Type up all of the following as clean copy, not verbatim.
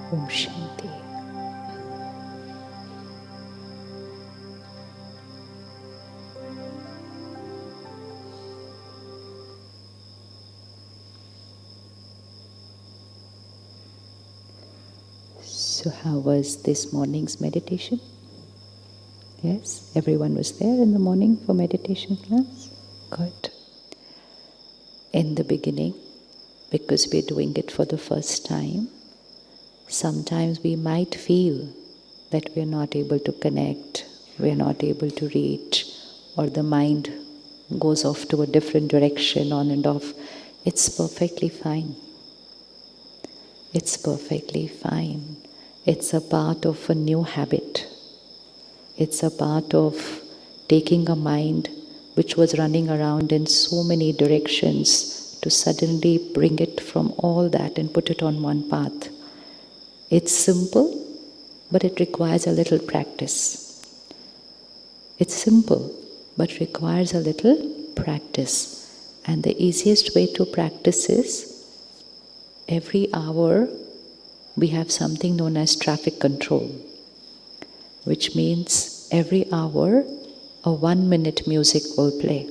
Om Shanti. So how was this morning's meditation? Yes, everyone was there in the morning for meditation class? Good. In the beginning, because we're doing it for the first time, sometimes we might feel that we're not able to connect, we're not able to reach, or the mind goes off to a different direction, on and off. It's perfectly fine. It's perfectly fine. It's a part of a new habit. It's a part of taking a mind which was running around in so many directions to suddenly bring it from all that and put it on one path. It's simple, but it requires a little practice. It's simple, but requires a little practice. And the easiest way to practice is every hour we have something known as traffic control, which means every hour a 1-minute music will play.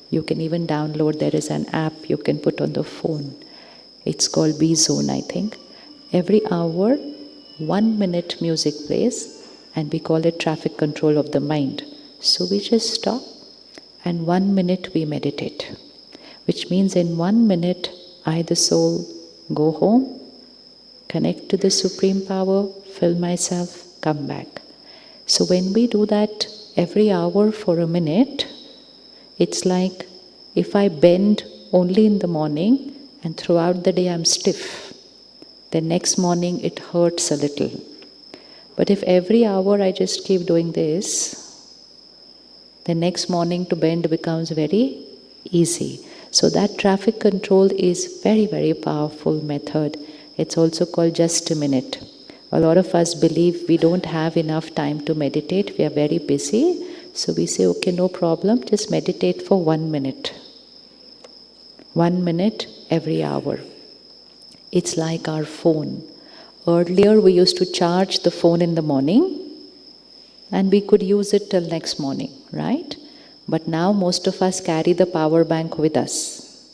You can even download, there is an app you can put on the phone. It's called B-Zone, I think. Every hour, 1-minute music plays, and we call it traffic control of the mind. So we just stop, and 1 minute we meditate, which means in 1 minute, I, the soul, go home, connect to the Supreme Power, fill myself, come back. So when we do that every hour for a minute, it's like if I bend only in the morning and throughout the day I'm stiff, then next morning it hurts a little. But if every hour I just keep doing this, the next morning to bend becomes very easy. So that traffic control is very, very powerful method. It's also called just a minute. A lot of us believe we don't have enough time to meditate, we are very busy. So we say, okay, no problem, just meditate for 1 minute. 1 minute every hour. It's like our phone. Earlier we used to charge the phone in the morning and we could use it till next morning, right? But now most of us carry the power bank with us,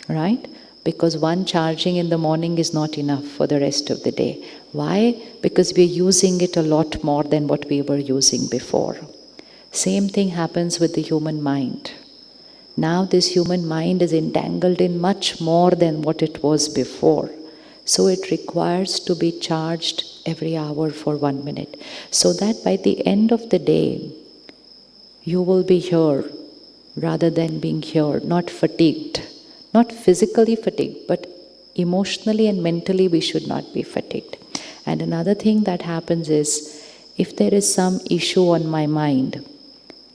right? Because one charging in the morning is not enough for the rest of the day. Why? Because we're using it a lot more than what we were using before. Same thing happens with the human mind. Now this human mind is entangled in much more than what it was before. So it requires to be charged every hour for 1 minute. So that by the end of the day, you will be here rather than being here, not fatigued. Not physically fatigued, but emotionally and mentally we should not be fatigued. And another thing that happens is, if there is some issue on my mind,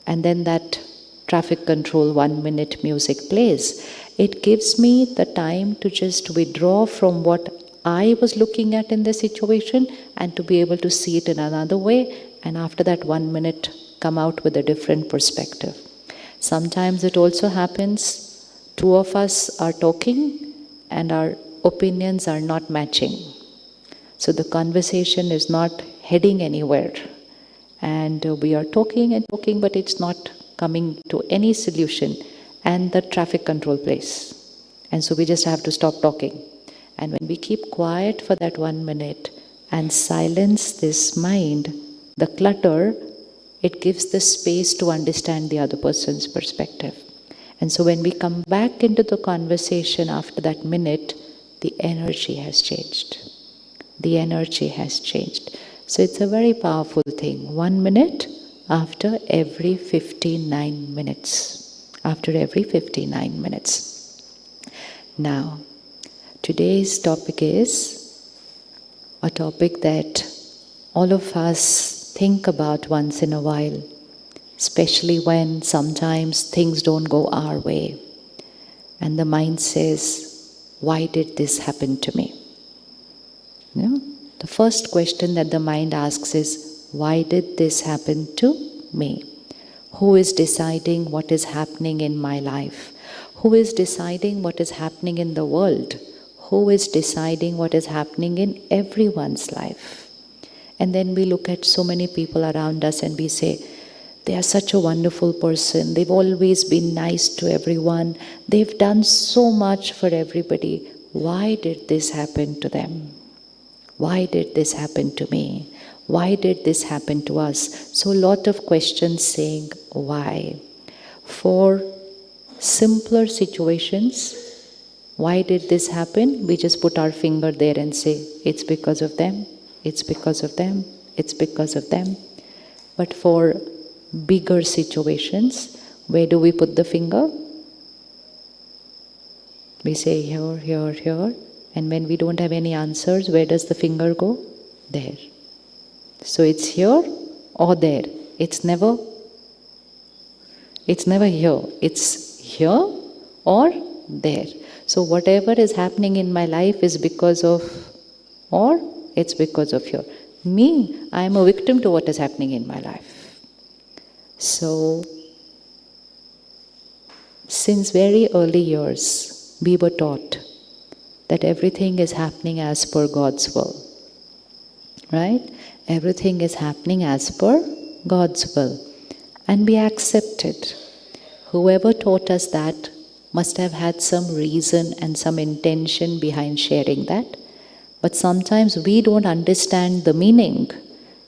and then that traffic control 1 minute music plays, it gives me the time to just withdraw from what I was looking at in the situation and to be able to see it in another way, and after that 1 minute come out with a different perspective. Sometimes it also happens, two of us are talking and our opinions are not matching. So the conversation is not heading anywhere. And we are talking and talking, but it's not coming to any solution. And the traffic control plays. And so we just have to stop talking. And when we keep quiet for that 1 minute and silence this mind, the clutter, it gives the space to understand the other person's perspective. And so when we come back into the conversation after that minute, the energy has changed. The energy has changed. So it's a very powerful thing. 1 minute after every 59 minutes. After every 59 minutes. Now, today's topic is a topic that all of us think about once in a while. Especially when sometimes things don't go our way. And the mind says, why did this happen to me? You know, the first question that the mind asks is, why did this happen to me? Who is deciding what is happening in my life? Who is deciding what is happening in the world? who is deciding what is happening in everyone's life. And then we look at so many people around us and we say, they are such a wonderful person. They've always been nice to everyone. They've done so much for everybody. Why did this happen to them? Why did this happen to me? Why did this happen to us? So a lot of questions saying why. For simpler situations, why did this happen? We just put our finger there and say, it's because of them, it's because of them, it's because of them. But for bigger situations, where do we put the finger? We say here, here, here. And when we don't have any answers, where does the finger go? There. So it's here or there. It's never here. It's here or there. So whatever is happening in my life is because of, or it's because of here. Me, I am a victim to what is happening in my life. So, since very early years, we were taught that everything is happening as per God's will. Right? Everything is happening as per God's will. And we accept it. Whoever taught us that must have had some reason and some intention behind sharing that. But sometimes we don't understand the meaning.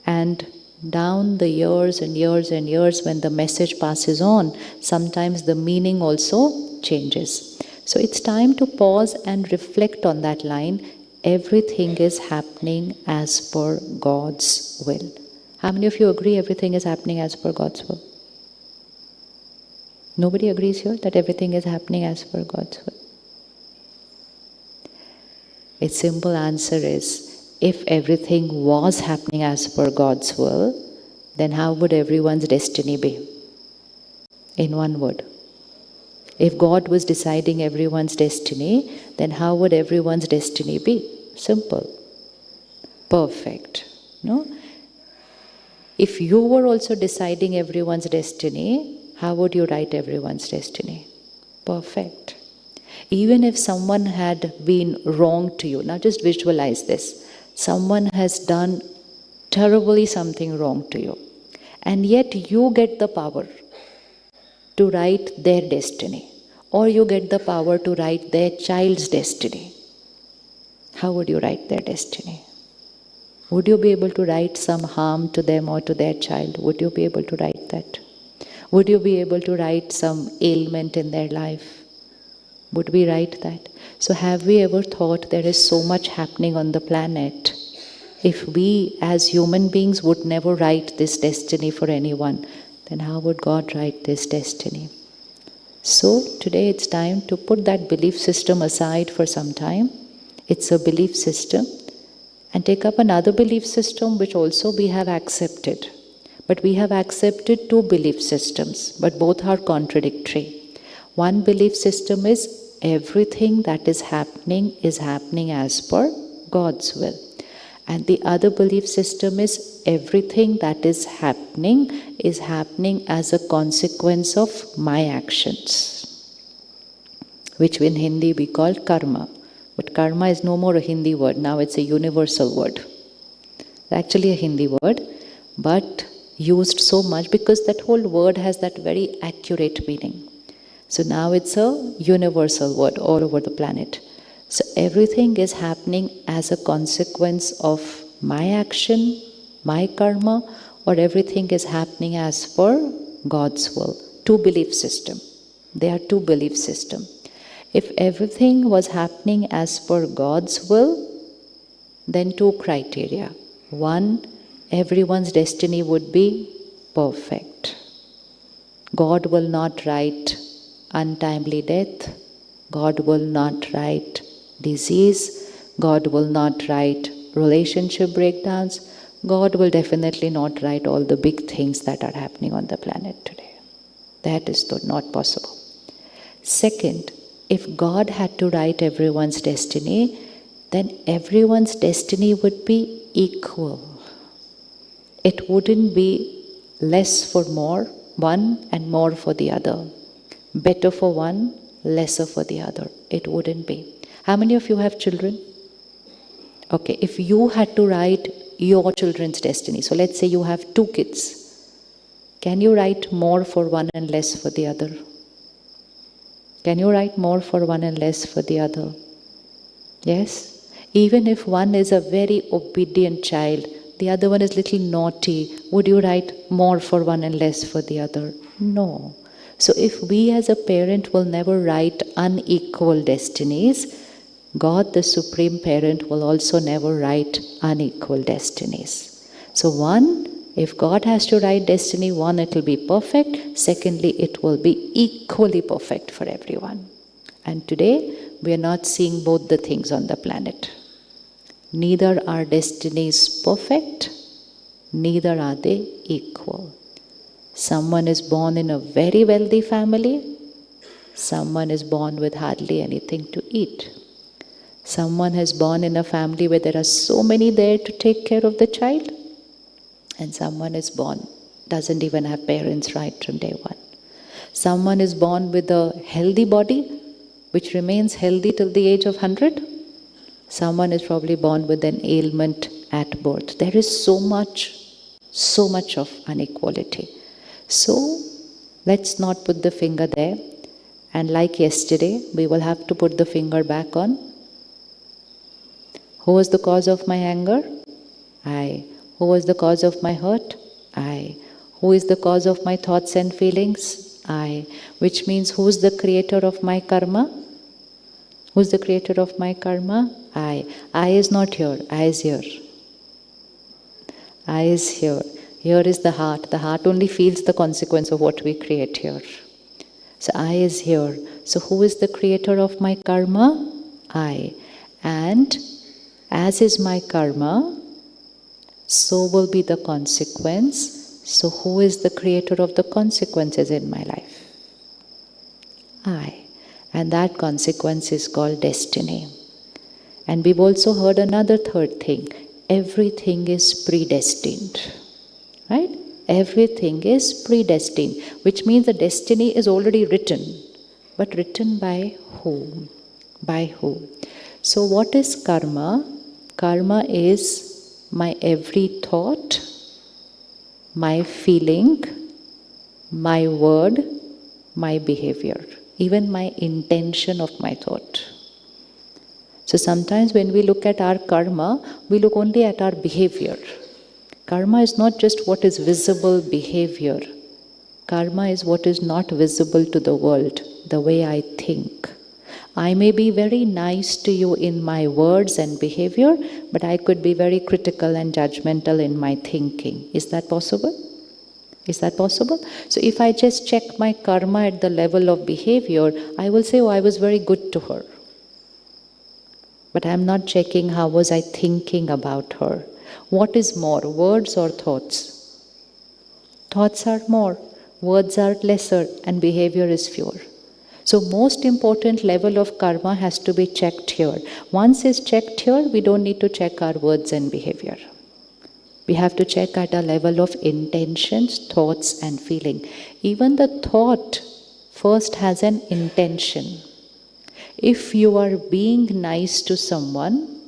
And down the years and years and years, when the message passes on, sometimes the meaning also changes. So it's time to pause and reflect on that line. Everything is happening as per God's will. How many of you agree everything is happening as per God's will? Nobody agrees here that everything is happening as per God's will? Its simple answer is, if everything was happening as per God's will, then how would everyone's destiny be? In one word. If God was deciding everyone's destiny, then how would everyone's destiny be? Simple. Perfect. No? If you were also deciding everyone's destiny, how would you write everyone's destiny? Perfect. Even if someone had been wrong to you, now just visualize this. Someone has done terribly something wrong to you, and yet you get the power to write their destiny, or you get the power to write their child's destiny. How would you write their destiny? Would you be able to write some harm to them or to their child? Would you be able to write that? Would you be able to write some ailment in their life? Would we write that? So have we ever thought there is so much happening on the planet? If we as human beings would never write this destiny for anyone, then how would God write this destiny? So today it's time to put that belief system aside for some time. It's a belief system. And take up another belief system which also we have accepted. But we have accepted two belief systems, but both are contradictory. One belief system is everything that is happening as per God's will. And the other belief system is everything that is happening as a consequence of my actions, which in Hindi we call karma. But karma is no more a Hindi word, now it's a universal word. It's actually a Hindi word, but used so much because that whole word has that very accurate meaning. So now it's a universal word all over the planet. So everything is happening as a consequence of my action, my karma, or everything is happening as per God's will. Two belief system. They are two belief system. If everything was happening as per God's will, then two criteria. One, everyone's destiny would be perfect. God will not write untimely death. God will not write disease. God will not write relationship breakdowns. God will definitely not write all the big things that are happening on the planet today. That is not possible. Second, if God had to write everyone's destiny, then everyone's destiny would be equal. It wouldn't be less for one and more for the other. Better for one, lesser for the other. It wouldn't be. How many of you have children? Okay, if you had to write your children's destiny, so let's say you have 2 kids, can you write more for one and less for the other? Can you write more for one and less for the other? Yes? Even if one is a very obedient child, the other one is little naughty, would you write more for one and less for the other? No. So if we as a parent will never write unequal destinies, God, the Supreme Parent, will also never write unequal destinies. So one, if God has to write destiny, one, it will be perfect. Secondly, it will be equally perfect for everyone. And today, we are not seeing both the things on the planet. Neither are destinies perfect, neither are they equal. Someone is born in a very wealthy family, someone is born with hardly anything to eat. Someone is born in a family where there are so many there to take care of the child, and someone is born, doesn't even have parents right from day one. Someone is born with a healthy body, which remains healthy till the age of 100. Someone is probably born with an ailment at birth. There is so much of inequality. So, let's not put the finger there. And like yesterday, we will have to put the finger back on. Who was the cause of my anger? I. Who was the cause of my hurt? I. Who is the cause of my thoughts and feelings? I. Which means, who is the creator of my karma? Who is the creator of my karma? I. I is not here. I is here. I is here. Here is the heart. The heart only feels the consequence of what we create here. So I is here. So who is the creator of my karma? I. And as is my karma, so will be the consequence. So who is the creator of the consequences in my life? I. And that consequence is called destiny. And we've also heard another third thing. Everything is predestined. Right? Everything is predestined, which means the destiny is already written. But written by whom? By who? So what is karma? Karma is my every thought, my feeling, my word, my behavior, even my intention of my thought. So sometimes when we look at our karma, we look only at our behavior. Karma is not just what is visible behavior. Karma is what is not visible to the world, the way I think. I may be very nice to you in my words and behavior, but I could be very critical and judgmental in my thinking. Is that possible? Is that possible? So if I just check my karma at the level of behavior, I will say, oh, I was very good to her. But I am not checking how was I thinking about her. What is more, words or thoughts? Thoughts are more, words are lesser, and behavior is fewer. So most important level of karma has to be checked here. Once it's checked here, we don't need to check our words and behavior. We have to check at a level of intentions, thoughts and feeling. Even the thought first has an intention. If you are being nice to someone,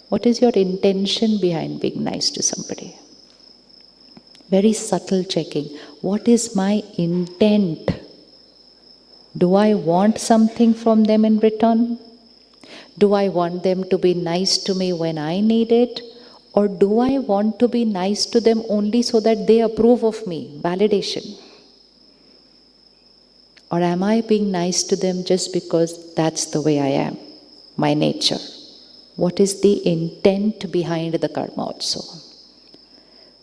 what is your intention behind being nice to somebody? Very subtle checking. What is my intent? Do I want something from them in return? Do I want them to be nice to me when I need it? Or do I want to be nice to them only so that they approve of me? Validation. Or am I being nice to them just because that's the way I am? My nature. What is the intent behind the karma also?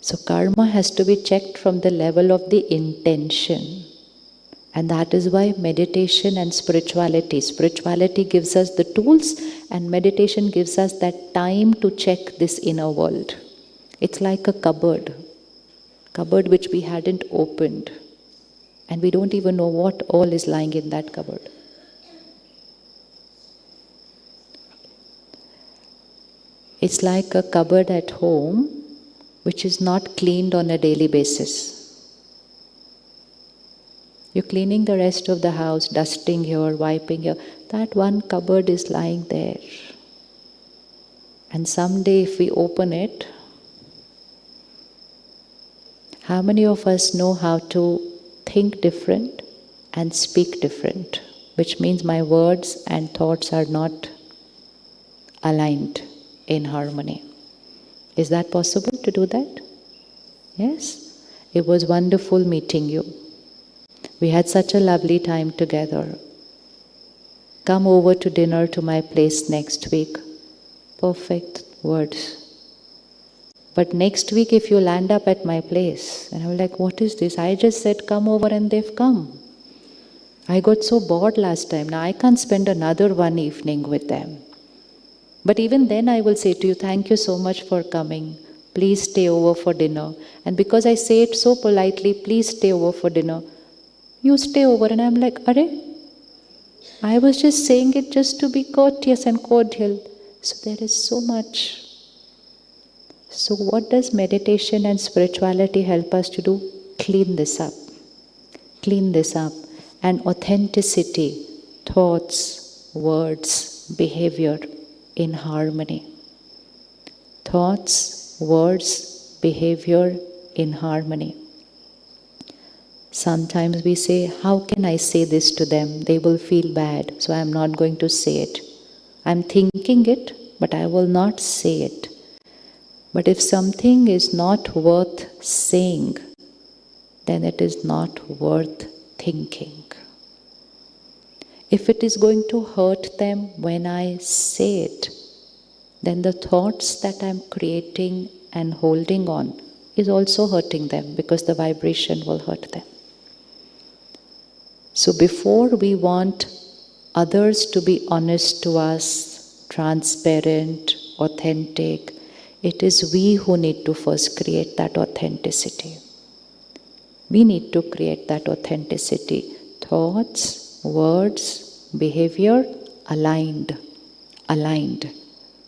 So karma has to be checked from the level of the intention. And that is why meditation and spirituality gives us the tools, and meditation gives us that time to check this inner world. It's like a cupboard which we hadn't opened. And we don't even know what all is lying in that cupboard. It's like a cupboard at home which is not cleaned on a daily basis. You're cleaning the rest of the house, dusting here, wiping here. That one cupboard is lying there. And someday if we open it, how many of us know how to think different and speak different? Which means my words and thoughts are not aligned in harmony. Is that possible to do that? Yes? It was wonderful meeting you. We had such a lovely time together. Come over to dinner to my place next week. Perfect words. But next week if you land up at my place, and I was like, what is this? I just said come over and they've come. I got so bored last time. Now I can't spend another one evening with them. But even then I will say to you, thank you so much for coming. Please stay over for dinner. And because I say it so politely, please stay over for dinner, you stay over. And I'm like, Are? I was just saying it just to be courteous and cordial. So there is so much. So what does meditation and spirituality help us to do? Clean this up. Clean this up. And authenticity, thoughts, words, behavior in harmony. Thoughts, words, behavior in harmony. Sometimes we say, how can I say this to them? They will feel bad, so I am not going to say it. I am thinking it, but I will not say it. But if something is not worth saying, then it is not worth thinking. If it is going to hurt them when I say it, then the thoughts that I am creating and holding on is also hurting them because the vibration will hurt them. So before we want others to be honest to us, transparent, authentic, it is we who need to first create that authenticity. We need to create that authenticity. Thoughts, words, behavior, aligned.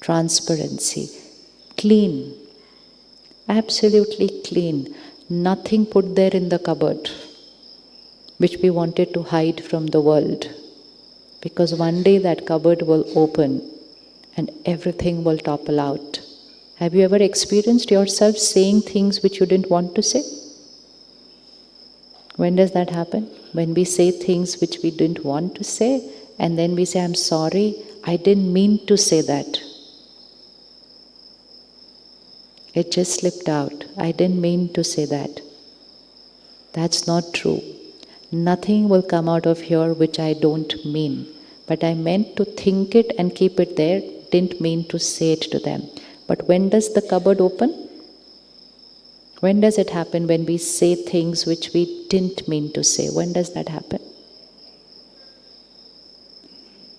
Transparency, clean, absolutely clean. Nothing put there in the cupboard which we wanted to hide from the world. Because one day that cupboard will open and everything will topple out. Have you ever experienced yourself saying things which you didn't want to say? When does that happen? When we say things which we didn't want to say, and then we say, I'm sorry, I didn't mean to say that. It just slipped out. I didn't mean to say that. That's not true. Nothing will come out of here which I don't mean. But I meant to think it and keep it there, didn't mean to say it to them. But when does the cupboard open? When does it happen? When we say things which we didn't mean to say. When does that happen?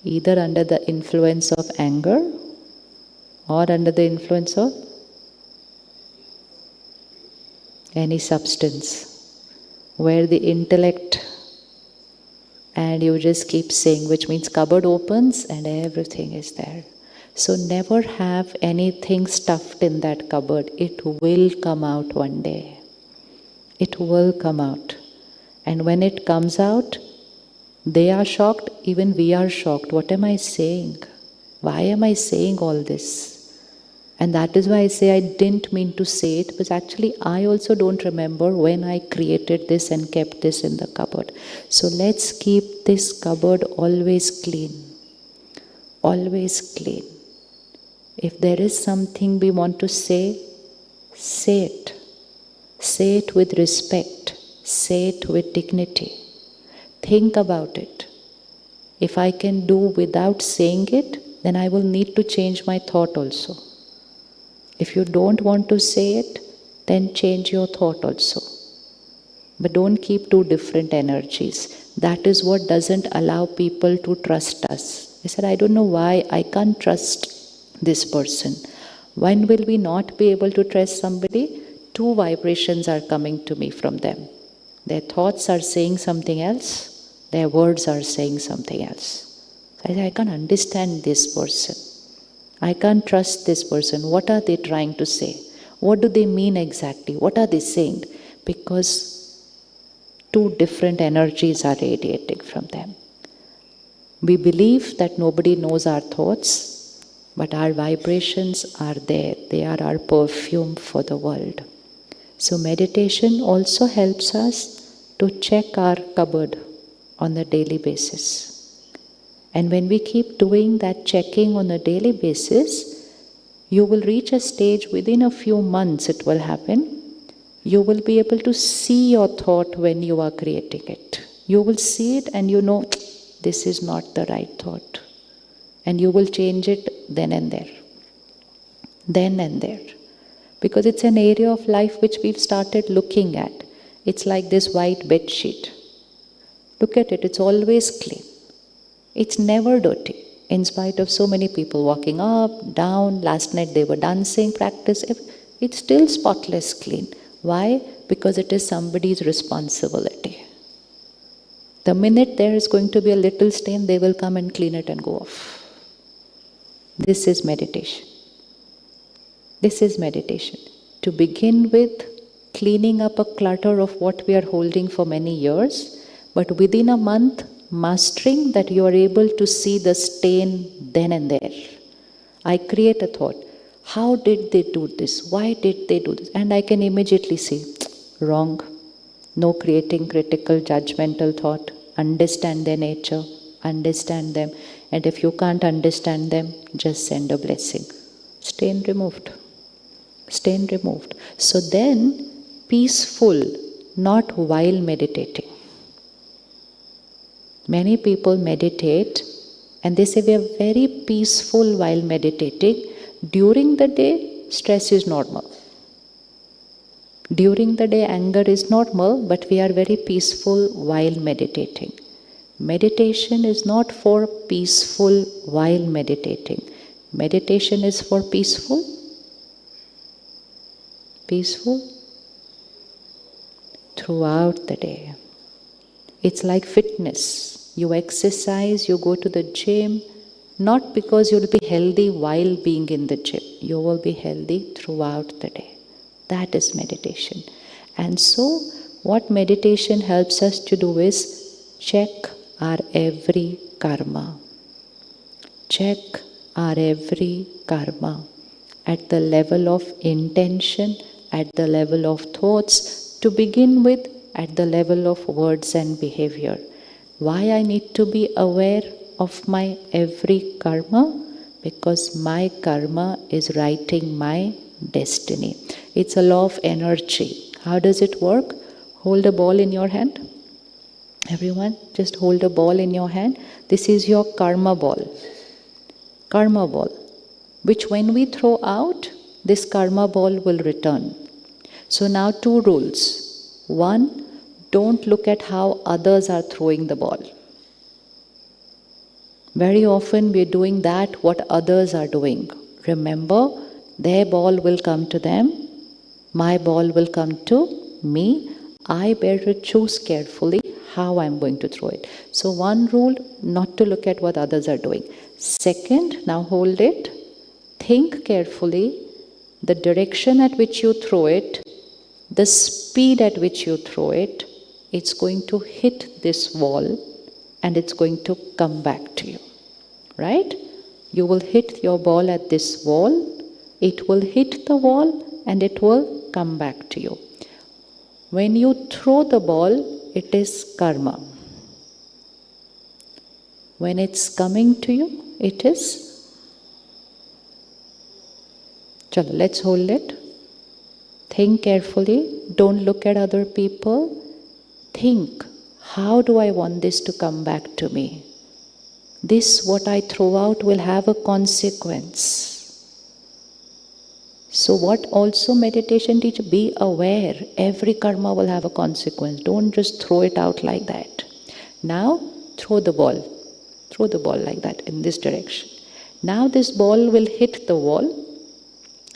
Either under the influence of anger or under the influence of any substance where the intellect and you just keep saying, which means cupboard opens and everything is there. So never have anything stuffed in that cupboard. It will come out one day. It will come out. And when it comes out, they are shocked, even we are shocked. What am I saying? Why am I saying all this? And that is why I say I didn't mean to say it, because actually I also don't remember when I created this and kept this in the cupboard. So let's keep this cupboard always clean. Always clean. If there is something we want to say it. Say it with respect. Say it with dignity. Think about it. If I can do without saying it, then I will need to change my thought also. If you don't want to say it, then change your thought also. But don't keep two different energies. That is what doesn't allow people to trust us. I said, I don't know why I can't trust this person. When will we not be able to trust somebody? Two vibrations are coming to me from them. Their thoughts are saying something else. Their words are saying something else. So I say, I can't understand this person. I can't trust this person. What are they trying to say? What do they mean exactly? What are they saying? Because two different energies are radiating from them. We believe that nobody knows our thoughts, but our vibrations are there. They are our perfume for the world. So meditation also helps us to check our cupboard on a daily basis. And when we keep doing that checking on a daily basis, you will reach a stage within a few months it will happen. You will be able to see your thought when you are creating it. You will see it and you know, this is not the right thought. And you will change it then and there. Then and there. Because it's an area of life which we've started looking at. It's like this white bed sheet. Look at it, it's always clean. It's never dirty. In spite of so many people walking up, down, last night they were dancing, practice, it's still spotless clean. Why? Because it is somebody's responsibility. The minute there is going to be a little stain, they will come and clean it and go off. This is meditation. This is meditation. To begin with, cleaning up a clutter of what we are holding for many years, but within a month, mastering that you are able to see the stain then and there. I create a thought. How did they do this? Why did they do this? And I can immediately see, wrong. No creating critical, judgmental thought. Understand their nature. Understand them. And if you can't understand them, just send a blessing. Stain removed. Stain removed. So then, peaceful, not while meditating. Many people meditate and they say we are very peaceful while meditating. During the day, stress is normal. During the day, anger is normal, but we are very peaceful while meditating. Meditation is not for peaceful while meditating. Meditation is for peaceful. Peaceful throughout the day. It's like fitness. You exercise, you go to the gym, not because you'll be healthy while being in the gym. You will be healthy throughout the day. That is meditation. And so, what meditation helps us to do is check our every karma. Check our every karma at the level of intention, at the level of thoughts, to begin with, at the level of words and behavior. Why I need to be aware of my every karma? Because my karma is writing my destiny. It's a law of energy. How does it work? Hold a ball in your hand. Everyone, just hold a ball in your hand. This is your karma ball. Karma ball. Which when we throw out, this karma ball will return. So now 2 rules. 1, don't look at how others are throwing the ball. Very often we are doing that what others are doing. Remember, their ball will come to them, my ball will come to me. I better choose carefully how I am going to throw it. So 1 rule, not to look at what others are doing. 2nd, now hold it. Think carefully the direction at which you throw it, the speed at which you throw it. It's going to hit this wall and it's going to come back to you. Right? You will hit your ball at this wall. It will hit the wall and it will come back to you. When you throw the ball, it is karma. When it's coming to you, it is. Chalo, let's hold it. Think carefully. Don't look at other people. Think, how do I want this to come back to me? This, what I throw out, will have a consequence. So what also meditation teach? Be aware. Every karma will have a consequence. Don't just throw it out like that. Now, throw the ball. Throw the ball like that in this direction. Now this ball will hit the wall.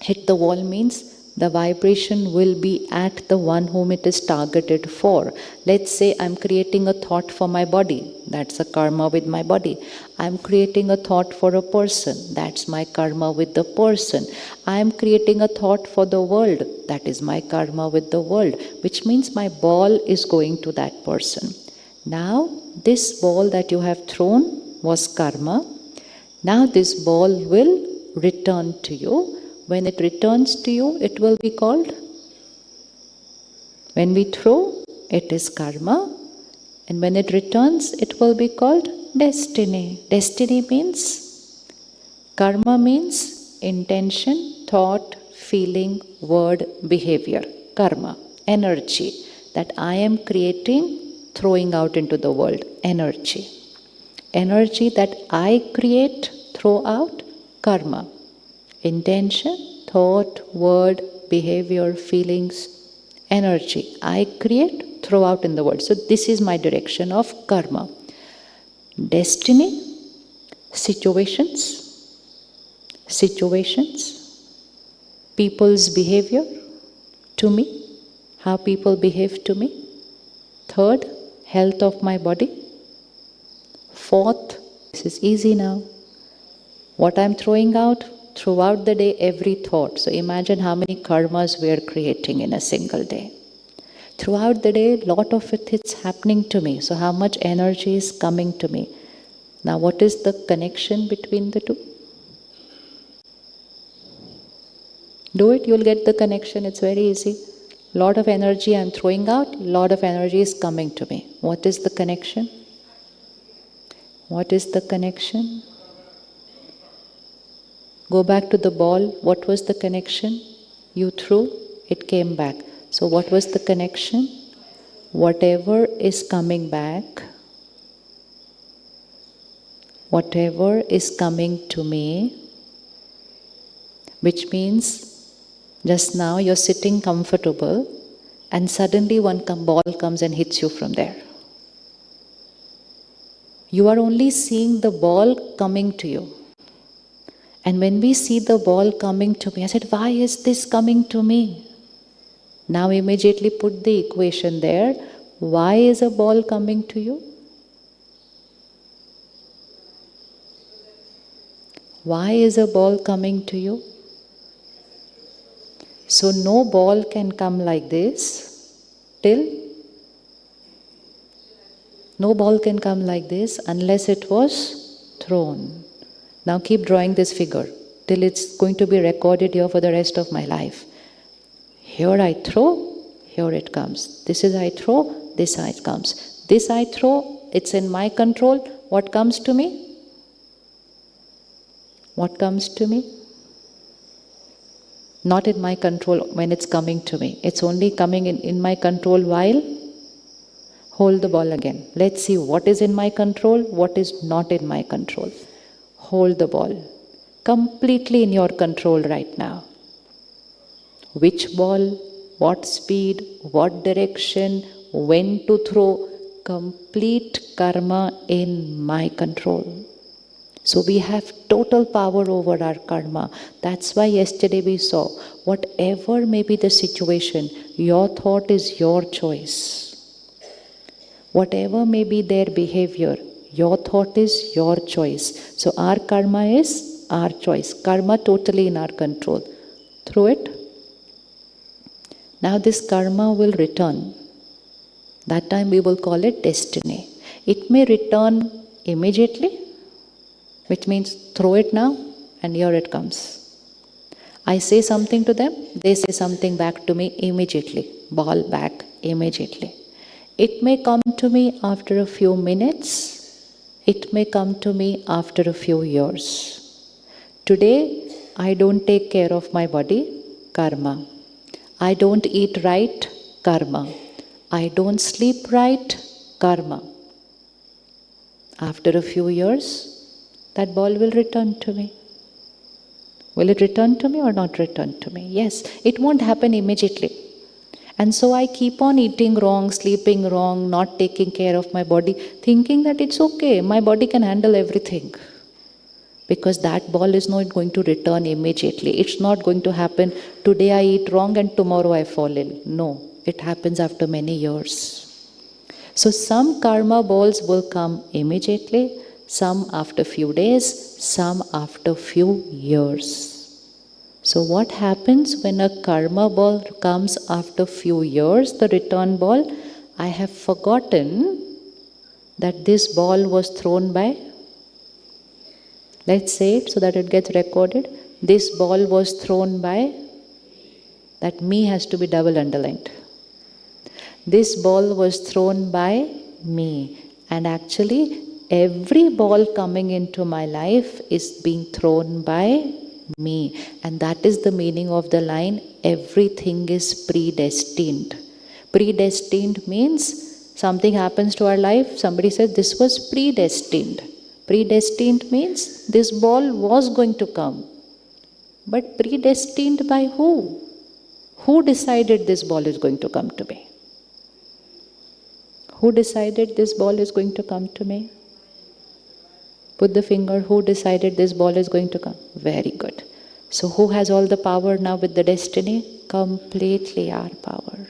Hit the wall means the vibration will be at the one whom it is targeted for. Let's say I'm creating a thought for my body. That's a karma with my body. I'm creating a thought for a person. That's my karma with the person. I'm creating a thought for the world. That is my karma with the world, which means my ball is going to that person. Now, this ball that you have thrown was karma. Now this ball will return to you. When it returns to you, it will be called, when we throw, it is karma. And when it returns, it will be called destiny. Destiny means, karma means intention, thought, feeling, word, behavior. Karma, energy that I am creating, throwing out into the world. Energy. Energy that I create, throw out, karma. Intention, thought, word, behavior, feelings, energy. I create, throw out in the world. So this is my direction of karma. Destiny, situations, people's behavior to me, how people behave to me. Third, health of my body. Fourth, this is easy now. What I'm throwing out throughout the day, every thought. So imagine how many karmas we are creating in a single day. Throughout the day, a lot of it is happening to me. So how much energy is coming to me? Now what is the connection between the two? Do it, you'll get the connection. It's very easy. Lot of energy I'm throwing out, lot of energy is coming to me. What is the connection? What is the connection? Go back to the ball. What was the connection? You threw, it came back. So what was the connection? Whatever is coming back, whatever is coming to me, which means just now you're sitting comfortable and suddenly one ball comes and hits you from there. You are only seeing the ball coming to you. And when we see the ball coming to me, I said, why is this coming to me? Now immediately put the equation there. Why is a ball coming to you? Why is a ball coming to you? So no ball can come like this no ball can come like this unless it was thrown. Now keep drawing this figure till it's going to be recorded here for the rest of my life. Here I throw, here it comes. This is I throw, this side comes. This I throw, it's in my control. What comes to me? What comes to me? Not in my control when it's coming to me. It's only coming in my control while hold the ball again. Let's see what is in my control, what is not in my control. Hold the ball. Completely in your control right now. Which ball, what speed, what direction, when to throw. Complete karma in my control. So we have total power over our karma. That's why yesterday we saw, whatever may be the situation, your thought is your choice. Whatever may be their behavior, your thought is your choice. So our karma is our choice. Karma totally in our control. Through it. Now this karma will return. That time we will call it destiny. It may return immediately, which means throw it now and here it comes. I say something to them, they say something back to me immediately. Ball back immediately. It may come to me after a few minutes. It may come to me after a few years. Today, I don't take care of my body, karma. I don't eat right, karma. I don't sleep right, karma. After a few years, that ball will return to me. Will it return to me or not return to me? Yes, it won't happen immediately. And so I keep on eating wrong, sleeping wrong, not taking care of my body, thinking that it's okay, my body can handle everything. Because that ball is not going to return immediately. It's not going to happen, today I eat wrong and tomorrow I fall ill. No, it happens after many years. So some karma balls will come immediately, some after few days, some after few years. So what happens when a karma ball comes after few years, the return ball? I have forgotten that this ball was thrown by, let's say it so that it gets recorded. This ball was thrown by, that me has to be double underlined. This ball was thrown by me. And actually, every ball coming into my life is being thrown by me. And that is the meaning of the line, everything is predestined. Predestined means something happens to our life, somebody says this was predestined. Predestined means this ball was going to come. But predestined by who? Who decided this ball is going to come to me? Who decided this ball is going to come to me? Put the finger, who decided this ball is going to come? Very good. So who has all the power now with the destiny? Completely our power.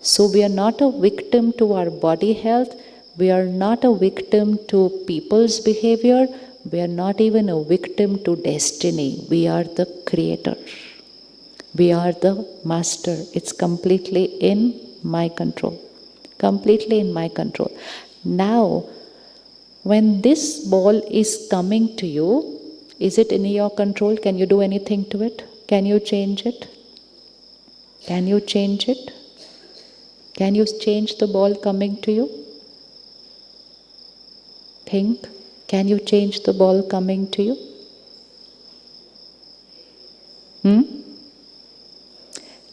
So we are not a victim to our body health. We are not a victim to people's behavior. We are not even a victim to destiny. We are the creator. We are the master. It's completely in my control. Completely in my control. Now, when this ball is coming to you, is it in your control? Can you do anything to it? Can you change it? Can you change it? Can you change the ball coming to you? Think. Can you change the ball coming to you?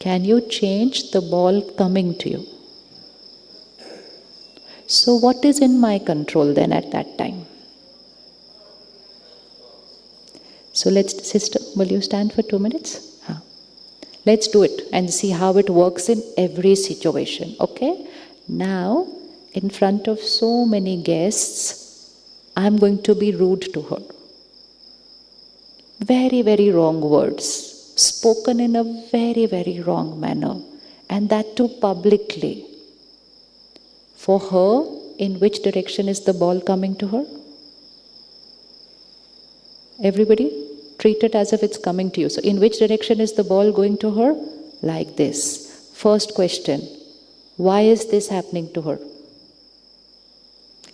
Can you change the ball coming to you? So what is in my control then at that time? So let's, sister, will you stand for 2 minutes? Let's do it and see how it works in every situation, okay? Now, in front of so many guests, I'm going to be rude to her. Very, very wrong words, spoken in a very, very wrong manner, and that too publicly. For her, in which direction is the ball coming to her? Everybody, treat it as if it's coming to you. So in which direction is the ball going to her? Like this. First question, why is this happening to her?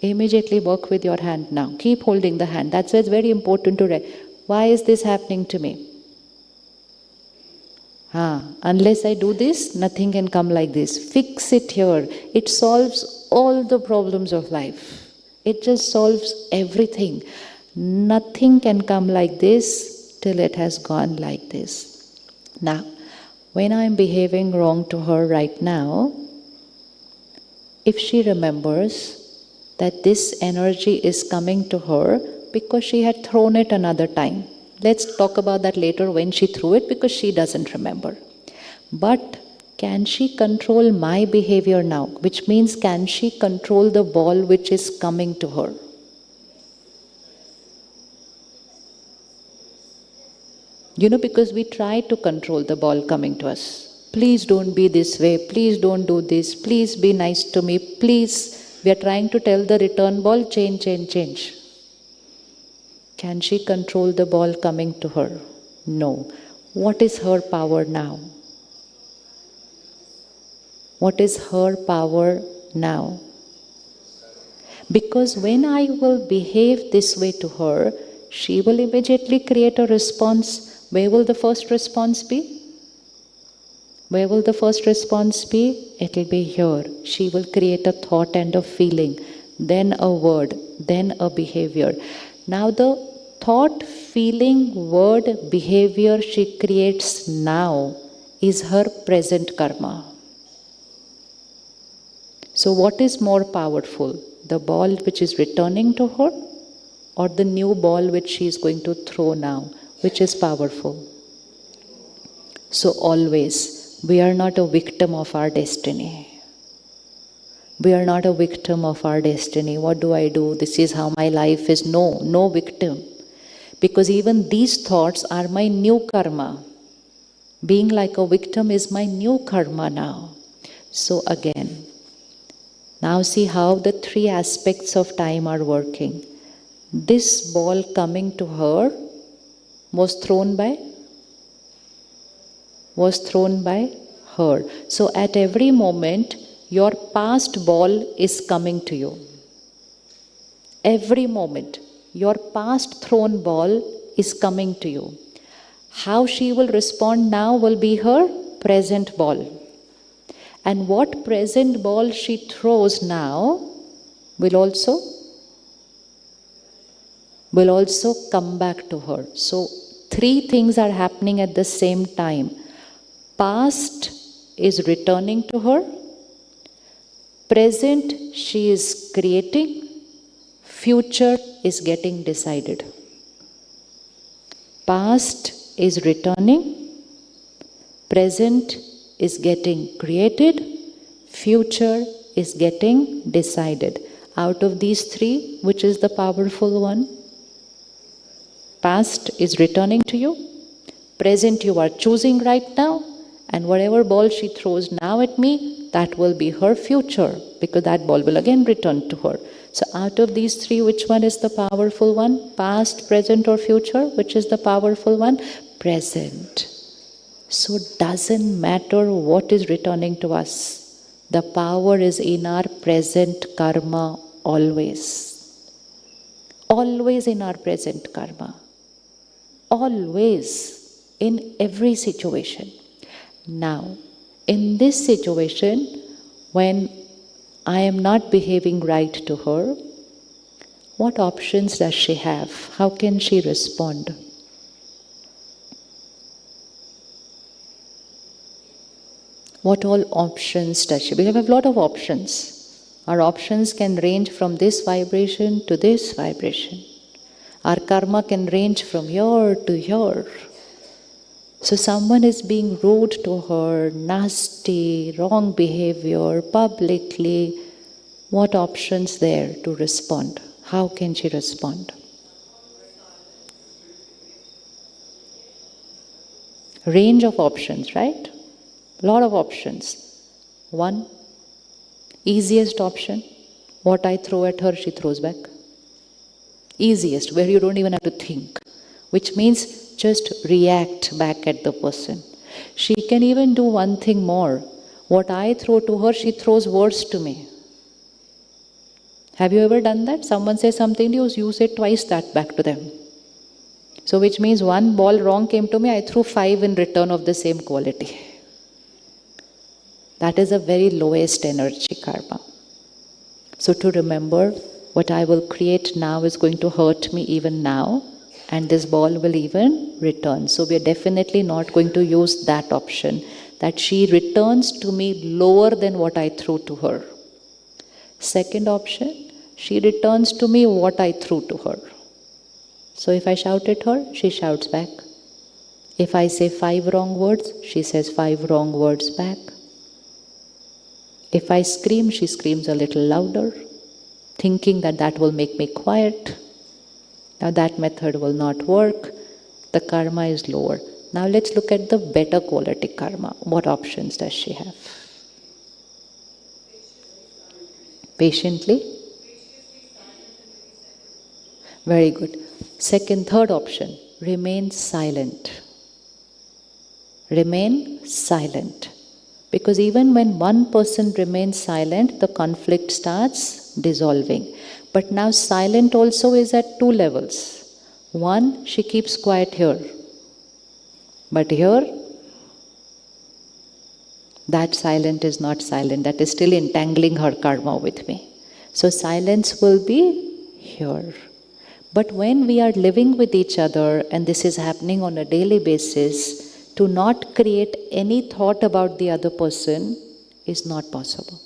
Immediately work with your hand now. Keep holding the hand. That's why it's very important to read. Why is this happening to me? Unless I do this, nothing can come like this. Fix it here. It solves all the problems of life. It just solves everything. Nothing can come like this till it has gone like this. Now, when I'm behaving wrong to her right now, if she remembers that this energy is coming to her because she had thrown it another time. Let's talk about that later when she threw it, because she doesn't remember. But can she control my behavior now? Which means, can she control the ball which is coming to her? Because we try to control the ball coming to us. Please don't be this way. Please don't do this. Please be nice to me. Please. We are trying to tell the return ball, change, change, change. Can she control the ball coming to her? No. What is her power now? What is her power now? Because when I will behave this way to her, she will immediately create a response. Where will the first response be? Where will the first response be? It will be here. She will create a thought and a feeling, then a word, then a behavior. Now the thought, feeling, word, behavior she creates now is her present karma. So what is more powerful? The ball which is returning to her, or the new ball which she is going to throw now? Which is powerful? So always, we are not a victim of our destiny. We are not a victim of our destiny. What do I do? This is how my life is. No victim. Because even these thoughts are my new karma. Being like a victim is my new karma now. So again, now see how the three aspects of time are working. This ball coming to her was thrown by her. So at every moment, your past ball is coming to you. Every moment, your past thrown ball is coming to you. How she will respond now will be her present ball. And what present ball she throws now will also come back to her. So three things are happening at the same time. Past is returning to her. Present she is creating. Future is getting decided. Past is returning. Present is getting created. Future is getting decided. Out of these three, which is the powerful one? Past is returning to you. Present you are choosing right now. And whatever ball she throws now at me, that will be her future, because that ball will again return to her. So out of these three, which one is the powerful one? Past, present or future? Which is the powerful one? Present. So doesn't matter what is returning to us. The power is in our present karma always. Always in our present karma. Always, in every situation. Now, in this situation, when I am not behaving right to her, what options does she have? How can she respond? What all options does she? We have a lot of options. Our options can range from this vibration to this vibration. Our karma can range from here to here. So someone is being rude to her, nasty, wrong behavior, publicly. What options there to respond? How can she respond? Range of options, right? Lot of options. One, easiest option, what I throw at her, she throws back. Easiest, where you don't even have to think. Which means just react back at the person. She can even do one thing more. What I throw to her, she throws worse to me. Have you ever done that? Someone says something to you, you say twice that back to them. So which means one ball wrong came to me, I threw 5 in return of the same quality. That is a very lowest energy karma. So to remember, what I will create now is going to hurt me even now, and this ball will even return. So we are definitely not going to use that option, that she returns to me lower than what I threw to her. Second option, she returns to me what I threw to her. So if I shout at her, she shouts back. If I say 5 wrong words, she says 5 wrong words back. If I scream, she screams a little louder, thinking that that will make me quiet. Now that method will not work. The karma is lower. Now let's look at the better quality karma. What options does she have? Patiently? Very good. Third option, remain silent. Remain silent. Because even when one person remains silent, the conflict starts dissolving. But now silent also is at 2 levels. One, she keeps quiet here. But here, that silent is not silent. That is still entangling her karma with me. So silence will be here. But when we are living with each other, and this is happening on a daily basis, to not create any thought about the other person is not possible.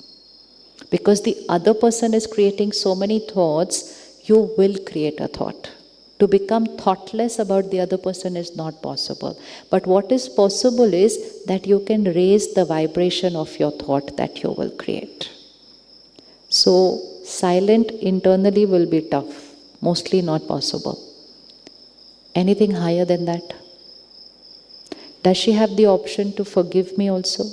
Because the other person is creating so many thoughts, you will create a thought. To become thoughtless about the other person is not possible. But what is possible is that you can raise the vibration of your thought that you will create. So, silent internally will be tough, mostly not possible. Anything higher than that? Does she have the option to forgive me also?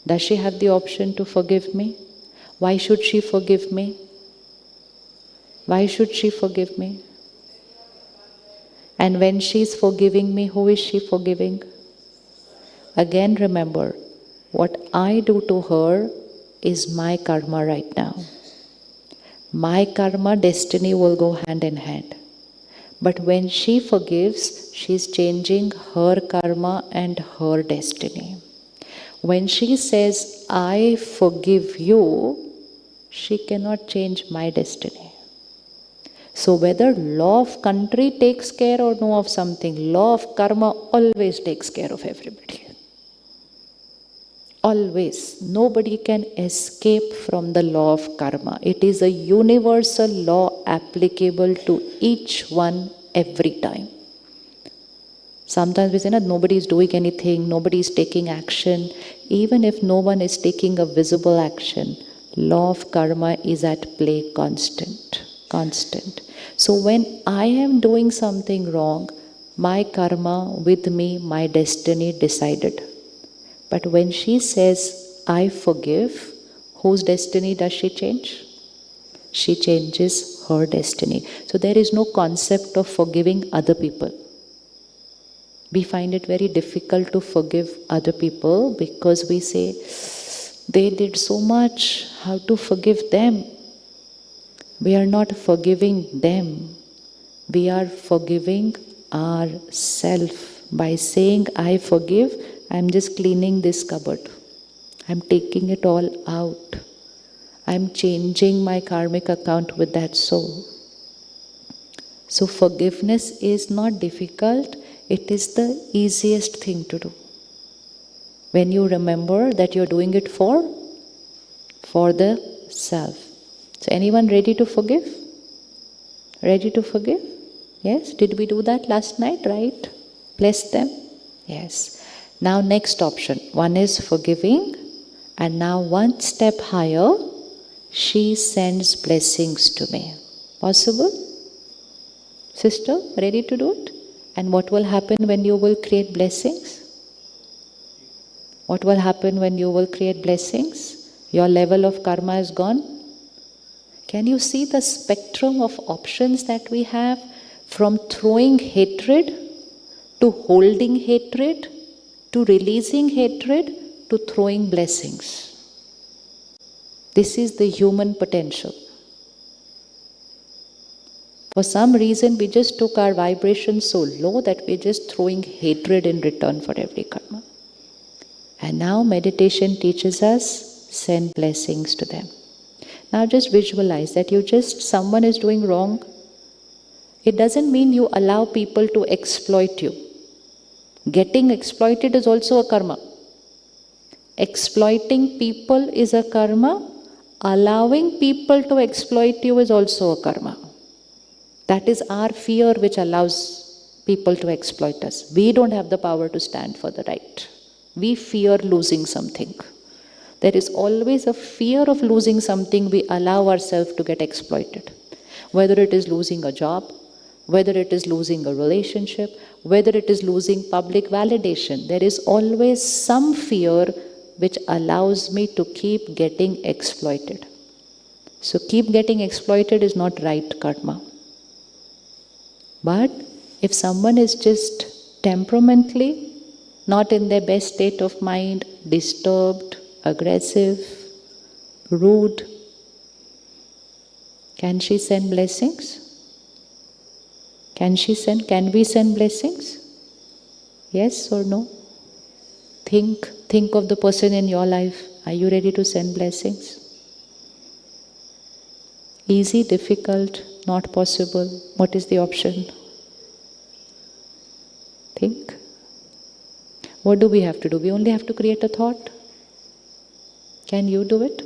Does she have the option to forgive me? Why should she forgive me? Why should she forgive me? And when she is forgiving me, who is she forgiving? Again, remember, what I do to her is my karma right now. My karma, destiny will go hand in hand. But when she forgives, she is changing her karma and her destiny. When she says, I forgive you, she cannot change my destiny. So whether law of country takes care or no of something, law of karma always takes care of everybody. Always. Nobody can escape from the law of karma. It is a universal law applicable to each one every time. Sometimes we say, no, nobody is doing anything, nobody is taking action. Even if no one is taking a visible action, law of karma is at play constant. So when I am doing something wrong, my karma with me, my destiny decided. But when she says, I forgive, whose destiny does she change? She changes her destiny. So there is no concept of forgiving other people. We find it very difficult to forgive other people because we say, they did so much, how to forgive them? We are not forgiving them. We are forgiving ourselves. By saying, I forgive, I am just cleaning this cupboard. I am taking it all out. I am changing my karmic account with that soul. So forgiveness is not difficult. It is the easiest thing to do. When you remember that you are doing it for the self. So anyone ready to forgive? Ready to forgive? Yes? Did we do that last night, right? Bless them? Yes. Now next option. One is forgiving, and now one step higher, she sends blessings to me. Possible? Sister, ready to do it? And what will happen when you will create blessings? What will happen when you will create blessings? Your level of karma is gone. Can you see the spectrum of options that we have? From throwing hatred, to holding hatred, to releasing hatred, to throwing blessings. This is the human potential. For some reason, we just took our vibration so low that we're just throwing hatred in return for every karma. And now meditation teaches us, send blessings to them. Now just visualize that someone is doing wrong. It doesn't mean you allow people to exploit you. Getting exploited is also a karma. Exploiting people is a karma. Allowing people to exploit you is also a karma. That is our fear which allows people to exploit us. We don't have the power to stand for the right. We fear losing something. There is always a fear of losing something. We allow ourselves to get exploited. Whether it is losing a job, whether it is losing a relationship, whether it is losing public validation, there is always some fear which allows me to keep getting exploited. So keep getting exploited is not right karma. But if someone is just temperamentally not in their best state of mind, disturbed, aggressive, rude, can she send blessings? Can we send blessings? Yes or no? Think of the person in your life. Are you ready to send blessings? Easy, difficult, not possible. What is the option? Think. What do we have to do? We only have to create a thought. Can you do it?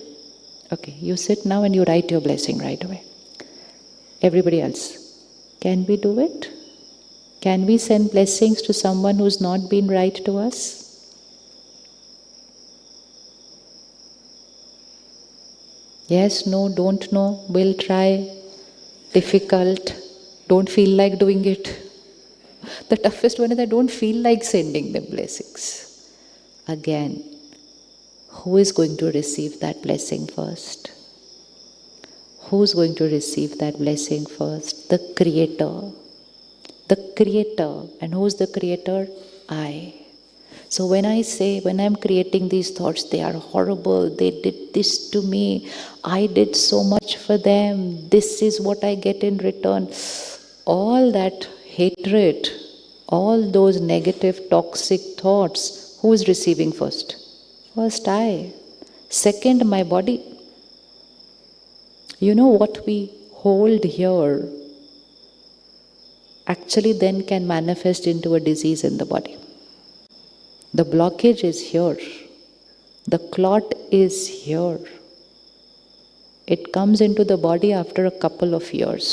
Okay, you sit now and you write your blessing right away. Everybody else. Can we do it? Can we send blessings to someone who's not been right to us? Yes, no, don't know, will try, difficult, don't feel like doing it. The toughest one is I don't feel like sending them blessings. Again, who is going to receive that blessing first? Who's going to receive that blessing first? The Creator. The Creator. And who's the Creator? I. So when I say, when I'm creating these thoughts, they are horrible, they did this to me, I did so much for them, this is what I get in return. All that hatred, all those negative, toxic thoughts, who is receiving first? First I. Second, my body. You know what we hold here actually then can manifest into a disease in the body. The blockage is here. The clot is here. It comes into the body after a couple of years.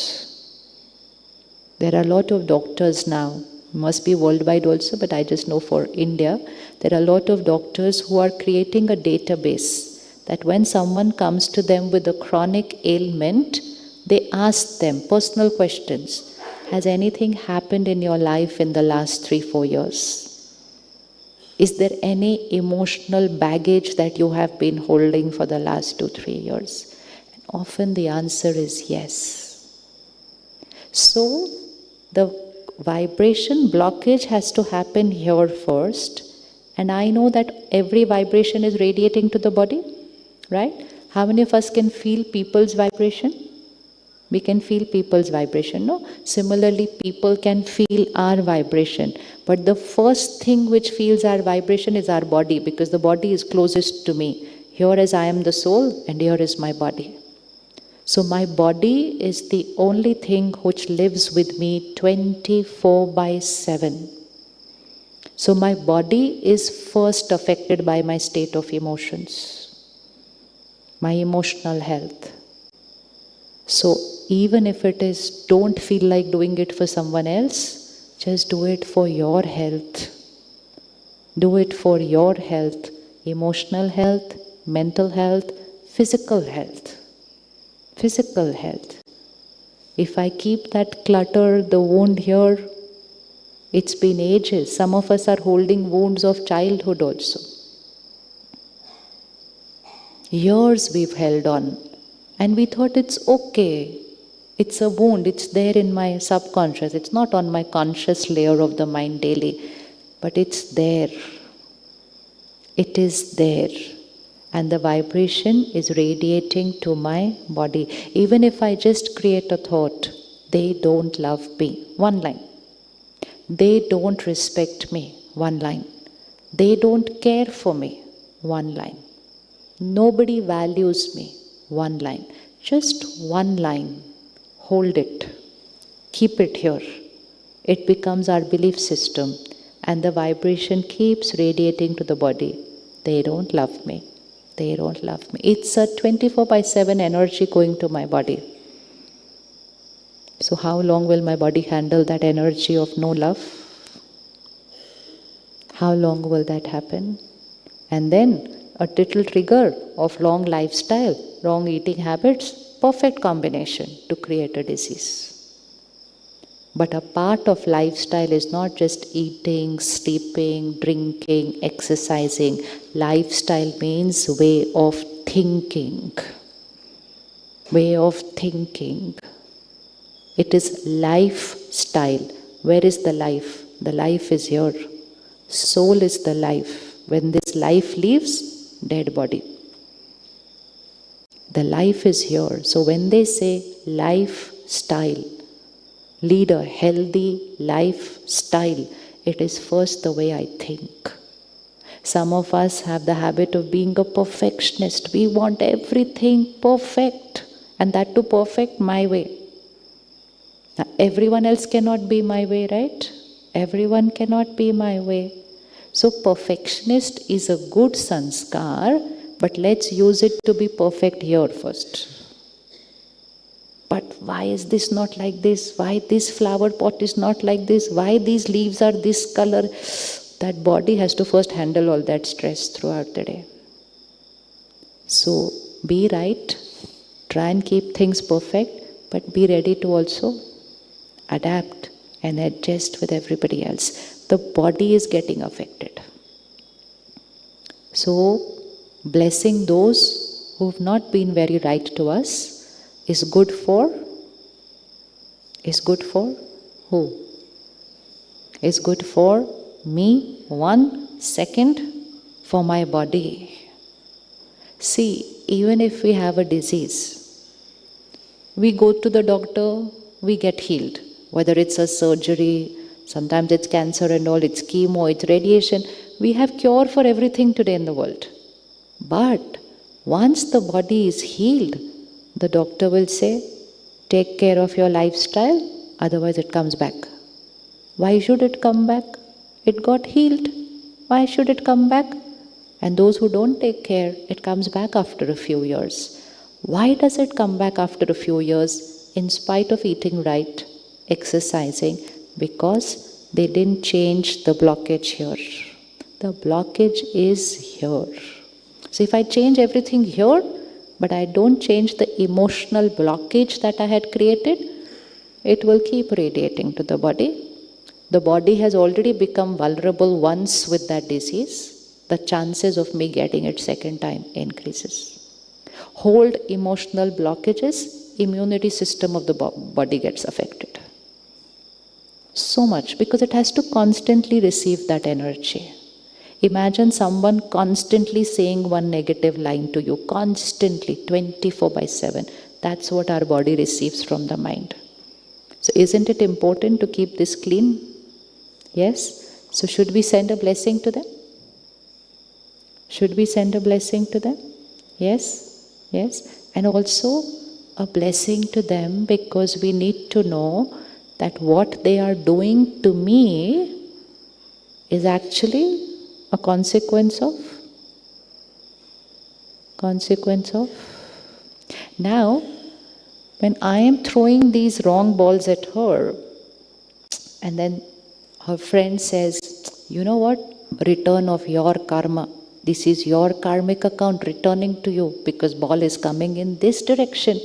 There are a lot of doctors now, must be worldwide also, but I just know for India, there are a lot of doctors who are creating a database that when someone comes to them with a chronic ailment, they ask them personal questions. Has anything happened in your life in the last 3-4 years? Is there any emotional baggage that you have been holding for the last 2-3 years? And often the answer is yes. So the vibration blockage has to happen here first. And I know that every vibration is radiating to the body, right? How many of us can feel people's vibration? We can feel people's vibration, no? Similarly, people can feel our vibration. But the first thing which feels our vibration is our body, because the body is closest to me. Here as I am the soul, and here is my body. So my body is the only thing which lives with me 24/7. So my body is first affected by my state of emotions, my emotional health. So even if it is, don't feel like doing it for someone else, just do it for your health. Do it for your health, emotional health, mental health, physical health. Physical health. If I keep that clutter, the wound here, it's been ages. Some of us are holding wounds of childhood also. Years we've held on. And we thought it's okay. It's a wound. It's there in my subconscious. It's not on my conscious layer of the mind daily. But it's there. It is there. And the vibration is radiating to my body. Even if I just create a thought, they don't love me. One line. They don't respect me. One line. They don't care for me. One line. Nobody values me. One line. Just one line. Hold it. Keep it here. It becomes our belief system. And the vibration keeps radiating to the body. They don't love me. They don't love me. It's a 24/7 energy going to my body. So how long will my body handle that energy of no love? How long will that happen? And then a little trigger of wrong lifestyle, wrong eating habits, perfect combination to create a disease. But a part of lifestyle is not just eating, sleeping, drinking, exercising. Lifestyle means way of thinking. Way of thinking. It is lifestyle. Where is the life? The life is here. Soul is the life. When this life leaves, dead body. The life is here. So when they say lifestyle, lead a healthy lifestyle, it is first the way I think. Some of us have the habit of being a perfectionist. We want everything perfect, and that too perfect my way. Now, everyone else cannot be my way, right? Everyone cannot be my way. So perfectionist is a good sanskar, but let's use it to be perfect here first. But why is this not like this? Why this flower pot is not like this? Why these leaves are this color? That body has to first handle all that stress throughout the day. So be right, try and keep things perfect, but be ready to also adapt and adjust with everybody else. The body is getting affected. So, blessing those who've not been very right to us is good for who? Is good for me, one. Second, for my body. See, even if we have a disease, we go to the doctor, we get healed. Whether it's a surgery, sometimes it's cancer and all, it's chemo, it's radiation. We have cure for everything today in the world. But once the body is healed, the doctor will say, take care of your lifestyle, otherwise it comes back. Why should it come back? It got healed. Why should it come back? And those who don't take care, it comes back after a few years. Why does it come back after a few years in spite of eating right, exercising? Because they didn't change the blockage here. The blockage is here. So if I change everything here, but I don't change the emotional blockage that I had created, it will keep radiating to the body. The body has already become vulnerable once with that disease. The chances of me getting it second time increases. Hold emotional blockages, immunity system of the body gets affected. So much, because it has to constantly receive that energy. Imagine someone constantly saying one negative line to you, constantly, 24/7. That's what our body receives from the mind. So isn't it important to keep this clean? Yes? So should we send a blessing to them? Should we send a blessing to them? Yes? Yes? And also a blessing to them, because we need to know that what they are doing to me is actually a consequence of. Now, when I am throwing these wrong balls at her, and then her friend says, you know what? Return of your karma. This is your karmic account returning to you, because ball is coming in this direction.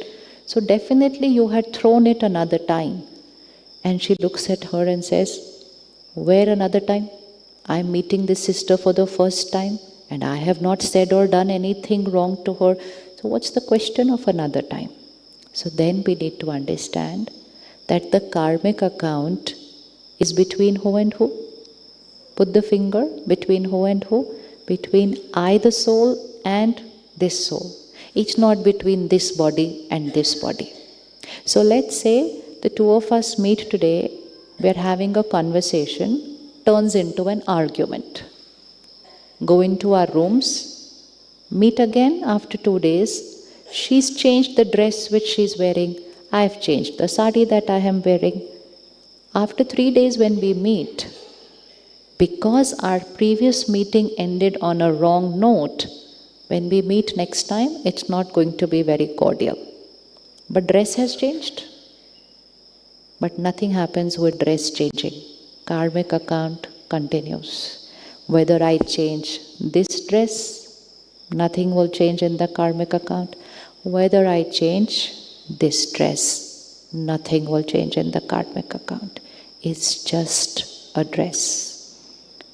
So definitely you had thrown it another time. And she looks at her and says, where another time? I'm meeting this sister for the first time and I have not said or done anything wrong to her. So what's the question of another time? So then we need to understand that the karmic account is between who and who? Put the finger between who and who? Between I, the soul, and this soul. It's not between this body and this body. So let's say the two of us meet today, we're having a conversation, turns into an argument. Go into our rooms, meet again after 2 days. She's changed the dress which she's wearing. I've changed the sari that I am wearing. After 3 days when we meet, because our previous meeting ended on a wrong note, when we meet next time, it's not going to be very cordial. But dress has changed. But nothing happens with dress changing. Karmic account continues. Whether I change this dress, nothing will change in the karmic account. Whether I change this dress, nothing will change in the karmic account. It's just a dress.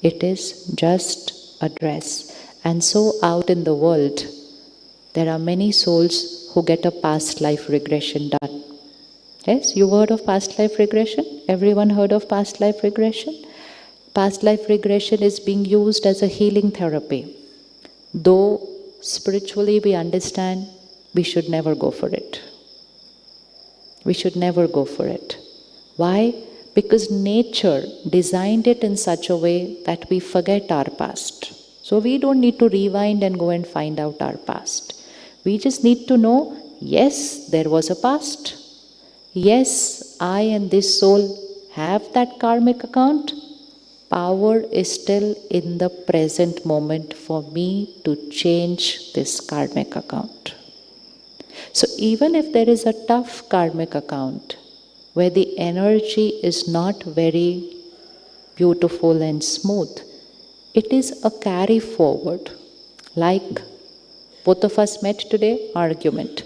It is just a dress. And so out in the world, there are many souls who get a past life regression done. Yes, you heard of past life regression? Everyone heard of past life regression? Past life regression is being used as a healing therapy. Though spiritually we understand we should never go for it. We should never go for it. Why? Because nature designed it in such a way that we forget our past. So we don't need to rewind and go and find out our past. We just need to know, yes, there was a past. Yes, I and this soul have that karmic account. Power is still in the present moment for me to change this karmic account. So even if there is a tough karmic account, where the energy is not very beautiful and smooth, it is a carry forward. Like both of us met today, argument.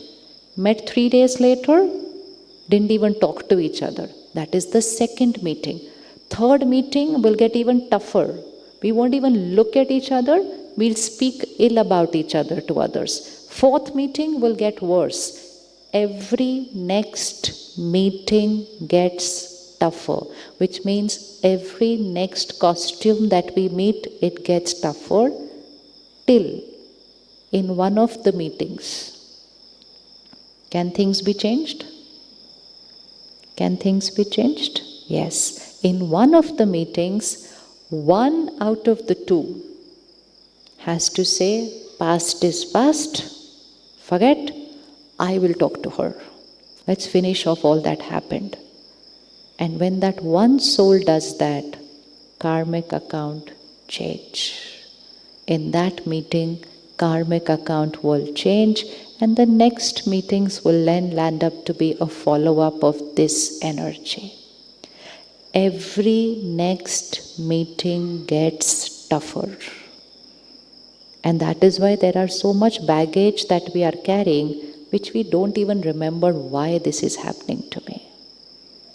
Met 3 days later, didn't even talk to each other. That is the second meeting. Third meeting will get even tougher. We won't even look at each other. We'll speak ill about each other to others. Fourth meeting will get worse. Every next meeting gets tougher, which means every next costume that we meet, it gets tougher till in one of the meetings. Can things be changed? Can things be changed? Yes. In one of the meetings, one out of the two has to say, past is past, forget, I will talk to her. Let's finish off all that happened. And when that one soul does that, karmic account change. In that meeting, karmic account will change, and the next meetings will then land up to be a follow-up of this energy. Every next meeting gets tougher. And that is why there are so much baggage that we are carrying, which we don't even remember why this is happening to me.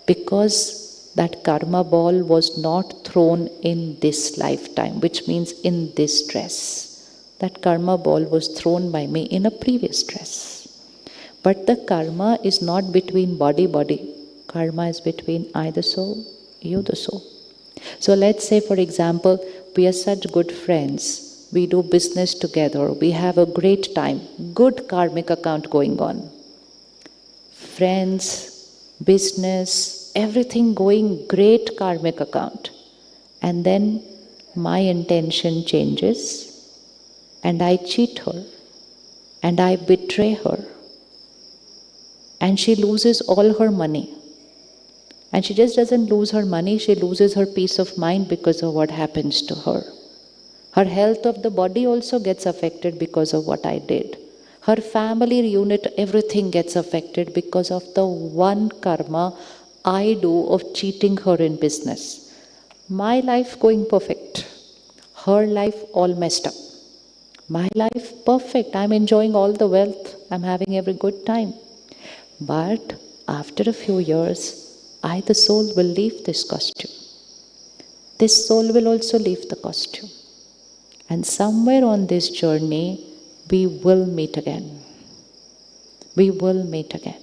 Because that karma ball was not thrown in this lifetime, which means in this dress. That karma ball was thrown by me in a previous dress. But the karma is not between body. Karma is between I the soul, you the soul. So let's say, for example, we are such good friends. We do business together. We have a great time. Good karmic account going on. Friends, business, everything going great karmic account. And then my intention changes. And I cheat her, and I betray her, and she loses all her money. And she just doesn't lose her money, she loses her peace of mind because of what happens to her. Her health of the body also gets affected because of what I did. Her family unit, everything gets affected because of the one karma I do of cheating her in business. My life going perfect, her life all messed up. My life perfect, I'm enjoying all the wealth, I'm having every good time. But after a few years, I the soul will leave this costume. This soul will also leave the costume. And somewhere on this journey, we will meet again. We will meet again.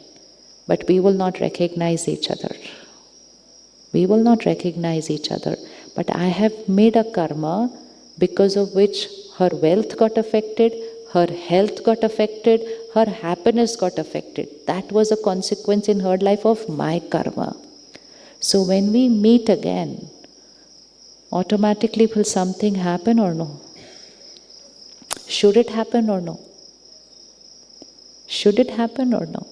But we will not recognize each other. We will not recognize each other. But I have made a karma because of which her wealth got affected, her health got affected, her happiness got affected. That was a consequence in her life of my karma. So when we meet again, automatically will something happen or no? Should it happen or no? Should it happen or no?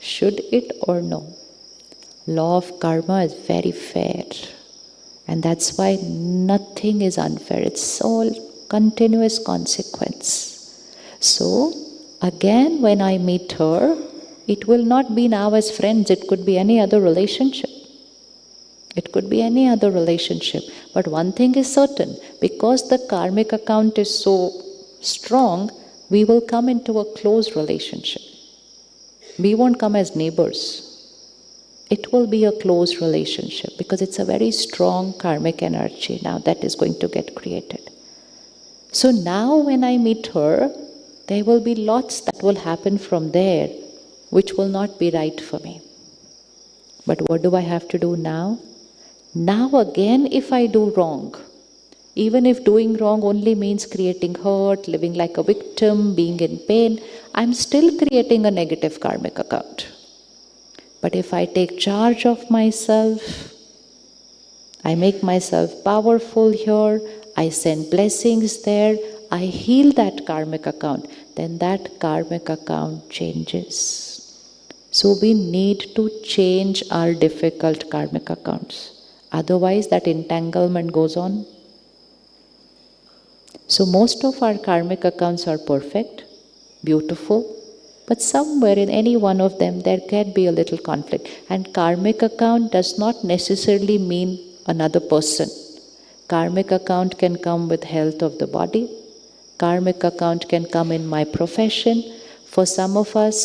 Should it or no? Law of karma is very fair. And that's why nothing is unfair. It's all continuous consequence. So, again, when I meet her, it will not be now as friends. It could be any other relationship. It could be any other relationship. But one thing is certain. Because the karmic account is so strong, we will come into a close relationship. We won't come as neighbors. It will be a close relationship because it's a very strong karmic energy now that is going to get created. So now when I meet her, there will be lots that will happen from there which will not be right for me. But what do I have to do now? Now again, if I do wrong, even if doing wrong only means creating hurt, living like a victim, being in pain, I'm still creating a negative karmic account. But if I take charge of myself, I make myself powerful here, I send blessings there, I heal that karmic account, then that karmic account changes. So we need to change our difficult karmic accounts. Otherwise that entanglement goes on. So most of our karmic accounts are perfect, beautiful, but somewhere in any one of them, there can be a little conflict. And karmic account does not necessarily mean another person. Karmic account can come with health of the body. Karmic account can come in my profession. For some of us,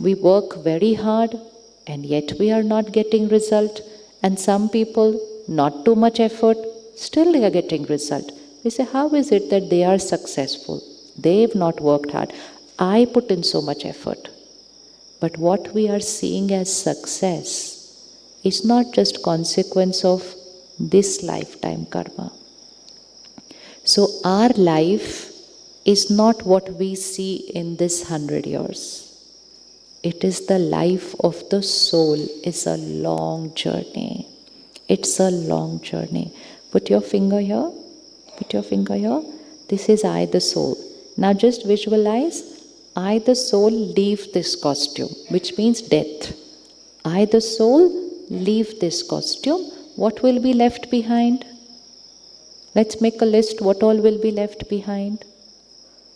we work very hard, and yet we are not getting result. And some people, not too much effort, still they are getting result. We say, how is it that they are successful? They've not worked hard. I put in so much effort. But what we are seeing as success is not just consequence of this lifetime karma. So our life is not what we see in this 100 years. It is the life of the soul. It's a long journey. It's a long journey. Put your finger here. Put your finger here. This is I, the soul. Now just visualize, I, the soul, leave this costume, which means death. I, the soul, leave this costume. What will be left behind? Let's make a list. What all will be left behind?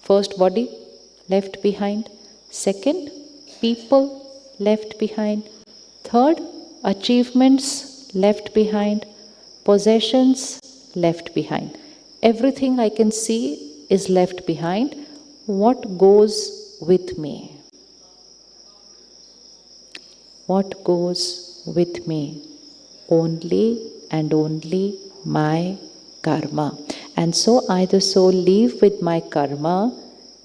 First, body left behind. Second, people left behind. Third, achievements left behind. Possessions left behind. Everything I can see is left behind. What goes with me? What goes with me? Only and only my karma. And so I, the soul, leave with my karma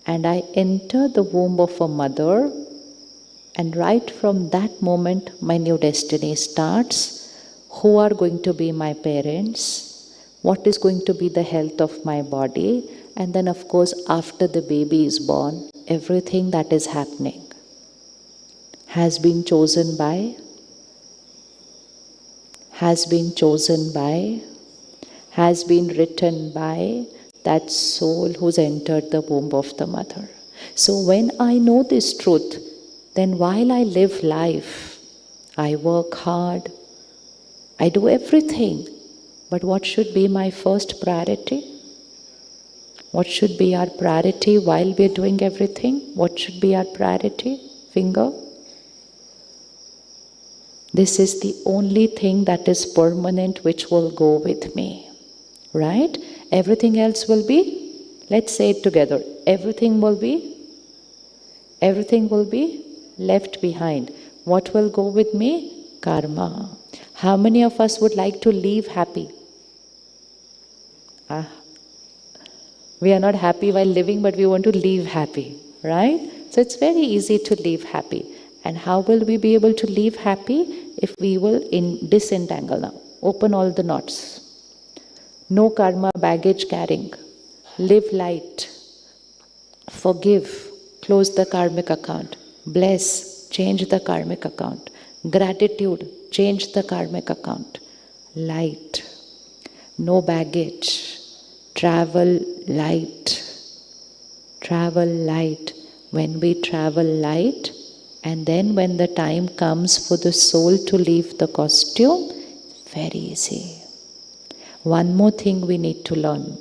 and I enter the womb of a mother, and right from that moment my new destiny starts. Who are going to be my parents? What is going to be the health of my body? And then of course after the baby is born, everything that is happening has been chosen by, has been written by that soul who's entered the womb of the mother. So when I know this truth, then while I live life, I work hard, I do everything. But what should be my first priority? What should be our priority while we are doing everything? What should be our priority? Finger. This is the only thing that is permanent which will go with me. Right? Everything else will be, let's say it together, everything will be left behind. What will go with me? Karma. How many of us would like to leave happy? We are not happy while living, but we want to leave happy, right? So it's very easy to leave happy. And how will we be able to leave happy? If we will disentangle now. Open all the knots. No karma baggage carrying. Live light. Forgive. Close the karmic account. Bless. Change the karmic account. Gratitude. Change the karmic account. Light. No baggage. Travel light. Travel light. When we travel light, and then when the time comes for the soul to leave the costume, very easy. One more thing we need to learn,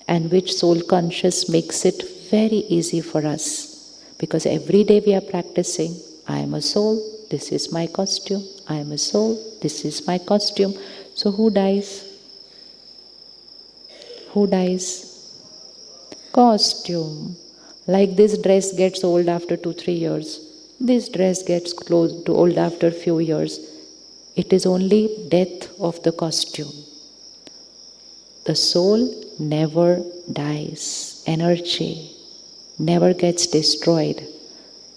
and which soul conscious makes it very easy for us. Because every day we are practicing, I am a soul, this is my costume. I am a soul, this is my costume. So who dies? Who dies? Costume. Like this dress gets old after 2-3 years. This dress gets close to old after few years. It is only death of the costume. The soul never dies. Energy never gets destroyed.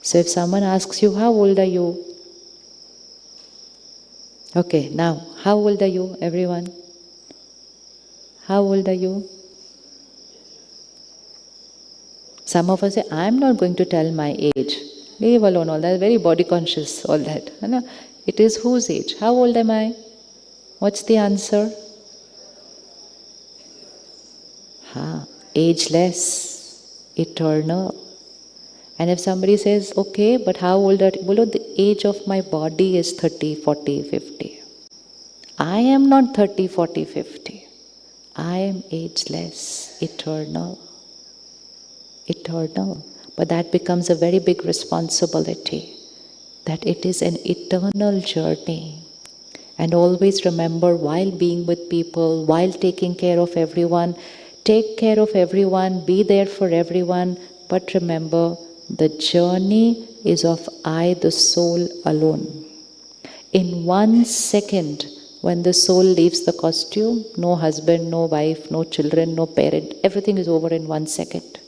So if someone asks you, how old are you? Okay, now, how old are you, everyone? How old are you? Some of us say, I'm not going to tell my age. Leave alone all that, very body conscious, all that. It is whose age? How old am I? What's the answer? Ageless, eternal. And if somebody says, okay, but how old are you? Well, the age of my body is 30, 40, 50. I am not 30, 40, 50. I am ageless, eternal. Eternal. But that becomes a very big responsibility, that it is an eternal journey. And always remember, while being with people, while taking care of everyone, take care of everyone, be there for everyone, but remember, the journey is of I, the soul, alone. In 1 second, when the soul leaves the costume, no husband, no wife, no children, no parent, everything is over in 1 second.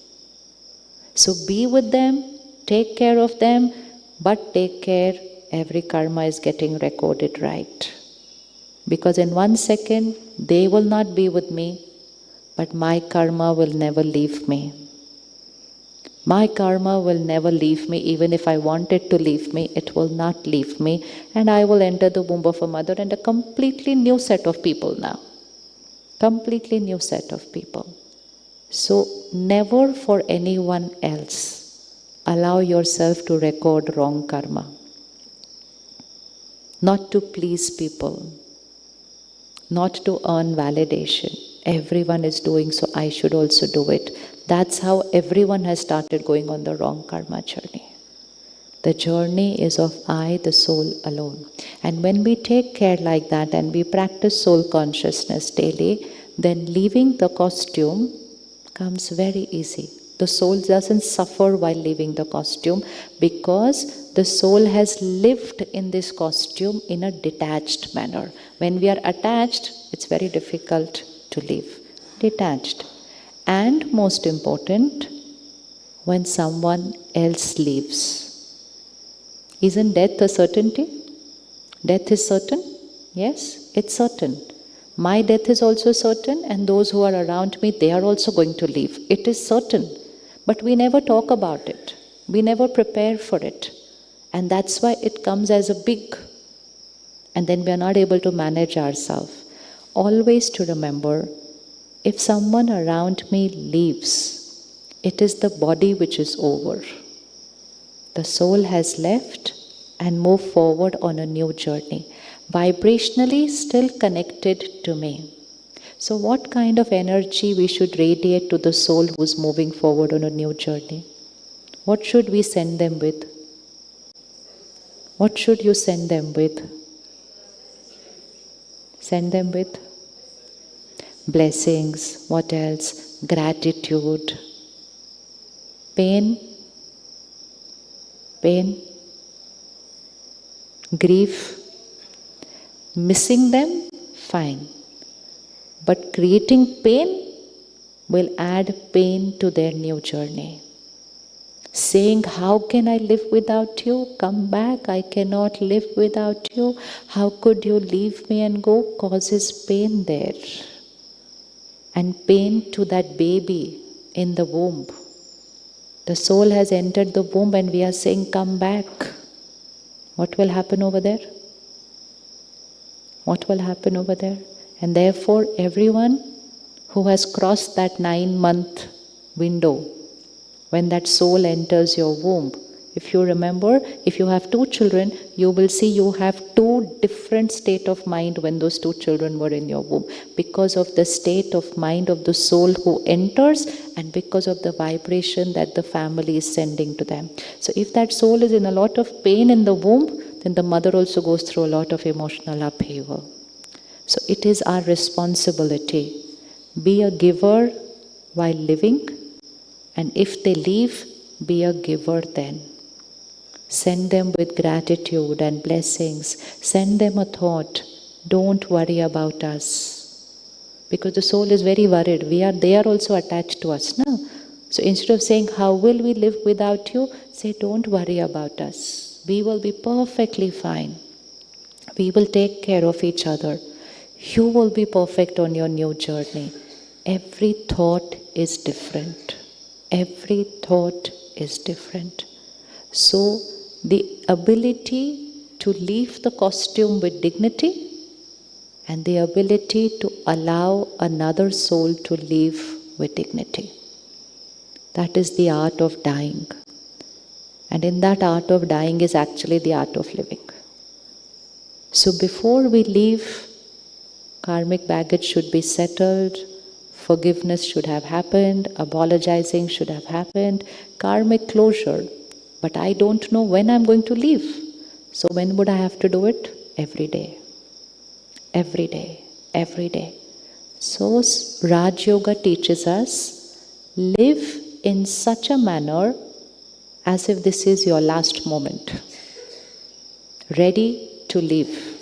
So be with them, take care of them, but take care every karma is getting recorded right. Because in 1 second, they will not be with me, but my karma will never leave me. My karma will never leave me. Even if I want it to leave me, it will not leave me. And I will enter the womb of a mother and a completely new set of people now. Completely new set of people. So never for anyone else allow yourself to record wrong karma. Not to please people. Not to earn validation. Everyone is doing, so I should also do it. That's how everyone has started going on the wrong karma journey. The journey is of I, the soul alone. And when we take care like that and we practice soul consciousness daily, then leaving the costume comes very easy. The soul doesn't suffer while leaving the costume because the soul has lived in this costume in a detached manner. When we are attached, it's very difficult to leave. Detached. And most important, when someone else leaves. Isn't death a certainty? Death is certain? Yes, it's certain. My death is also certain, and those who are around me, they are also going to leave. It is certain. But we never talk about it. We never prepare for it. And that's why it comes as a big, and then we are not able to manage ourselves. Always to remember, if someone around me leaves, it is the body which is over. The soul has left and moved forward on a new journey. Vibrationally still connected to me. So what kind of energy we should radiate to the soul who's moving forward on a new journey? What should we send them with? What should you send them with? Send them with blessings. What else? Gratitude. Pain. Pain. Grief. Missing them? Fine. But creating pain will add pain to their new journey. Saying, how can I live without you? Come back, I cannot live without you. How could you leave me and go? Causes pain there. And pain to that baby in the womb. The soul has entered the womb and we are saying, come back. What will happen over there? What will happen over there? And therefore, everyone who has crossed that 9-month window, when that soul enters your womb, if you remember, if you have 2 children, you will see you have 2 different state of mind when those 2 children were in your womb. Because of the state of mind of the soul who enters and because of the vibration that the family is sending to them. So if that soul is in a lot of pain in the womb, then the mother also goes through a lot of emotional upheaval. So it is our responsibility. Be a giver while living, and if they leave, be a giver then. Send them with gratitude and blessings. Send them a thought. Don't worry about us. Because the soul is very worried. They are also attached to us now. So instead of saying, how will we live without you? Say, don't worry about us. We will be perfectly fine. We will take care of each other. You will be perfect on your new journey. Every thought is different. Every thought is different. So the ability to leave the costume with dignity and the ability to allow another soul to live with dignity. That is the art of dying. And in that art of dying is actually the art of living. So before we leave, karmic baggage should be settled, forgiveness should have happened, apologizing should have happened, karmic closure. But I don't know when I'm going to leave. So when would I have to do it? Every day. Every day. Every day. So Raj Yoga teaches us, live in such a manner as if this is your last moment. Ready to leave.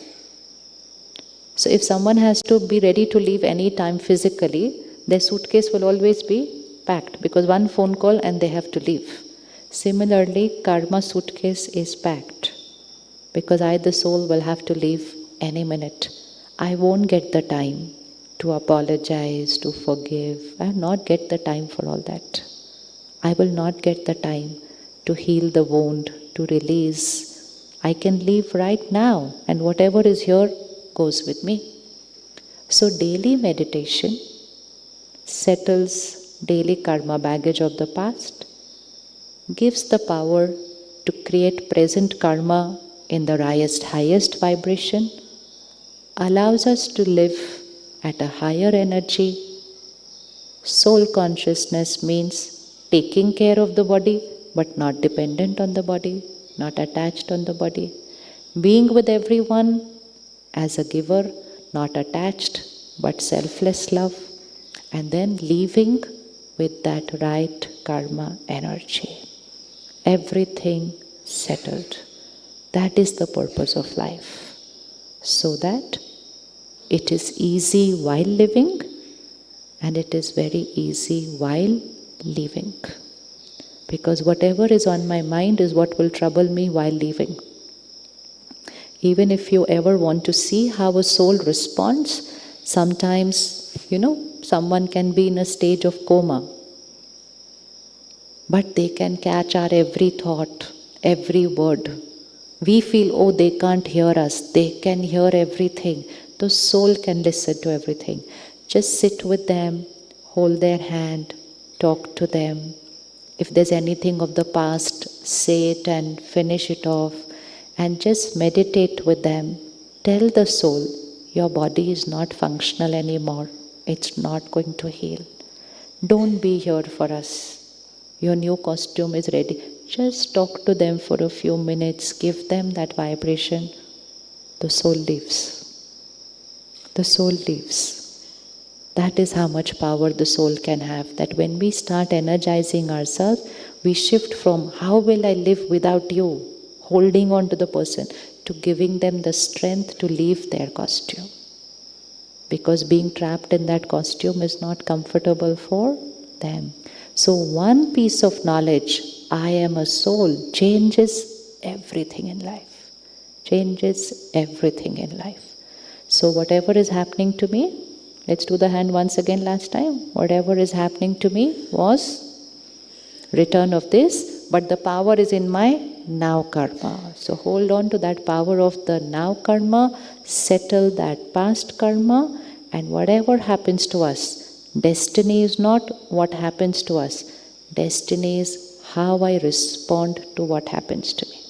So if someone has to be ready to leave any time physically, their suitcase will always be packed because one phone call and they have to leave. Similarly, karma suitcase is packed because I, the soul, will have to leave any minute. I won't get the time to apologize, to forgive. I will not get the time for all that. I will not get the time to heal the wound, to release. I can leave right now, and whatever is here goes with me. So daily meditation settles daily karma baggage of the past, gives the power to create present karma in the highest vibration, allows us to live at a higher energy. Soul consciousness means taking care of the body but not dependent on the body, not attached on the body. Being with everyone as a giver, not attached but selfless love. And then leaving with that right karma energy. Everything settled. That is the purpose of life. So that it is easy while living and it is very easy while leaving. Because whatever is on my mind is what will trouble me while leaving. Even if you ever want to see how a soul responds, sometimes, someone can be in a stage of coma. But they can catch our every thought, every word. We feel, oh, they can't hear us. They can hear everything. The soul can listen to everything. Just sit with them, hold their hand, talk to them. If there's anything of the past, say it and finish it off. And just meditate with them. Tell the soul, your body is not functional anymore. It's not going to heal. Don't be here for us. Your new costume is ready. Just talk to them for a few minutes. Give them that vibration. The soul leaves. The soul leaves. That is how much power the soul can have. That when we start energizing ourselves, we shift from how will I live without you, holding on to the person, to giving them the strength to leave their costume. Because being trapped in that costume is not comfortable for them. So one piece of knowledge, I am a soul, changes everything in life. Changes everything in life. So whatever is happening to me, let's do the hand once again last time. Whatever is happening to me was return of this, but the power is in my now karma. So hold on to that power of the now karma, settle that past karma, and whatever happens to us, destiny is not what happens to us. Destiny is how I respond to what happens to me.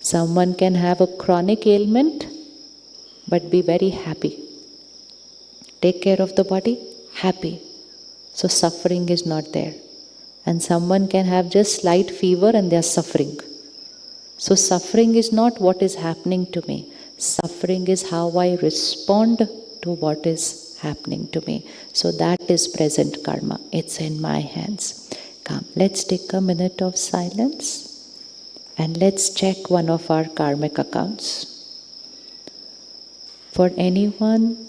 Someone can have a chronic ailment, but be very happy. Take care of the body, happy. So suffering is not there. And someone can have just slight fever and they are suffering. So suffering is not what is happening to me. Suffering is how I respond to what is happening to me. So that is present karma. It's in my hands. Come, let's take a minute of silence and let's check one of our karmic accounts. For anyone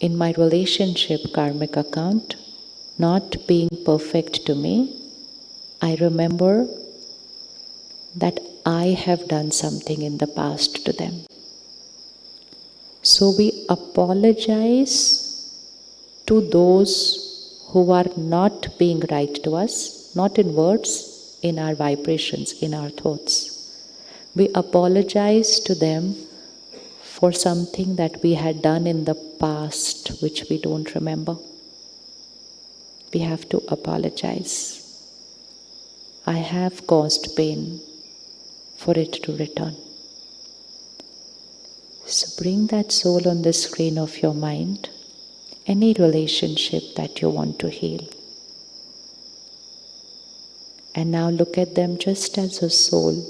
in my relationship karmic account not being perfect to me, I remember that I have done something in the past to them. So we apologize to those who are not being right to us, not in words, in our vibrations, in our thoughts. We apologize to them for something that we had done in the past which we don't remember. We have to apologize. I have caused pain for it to return. So bring that soul on the screen of your mind, any relationship that you want to heal. And now look at them just as a soul,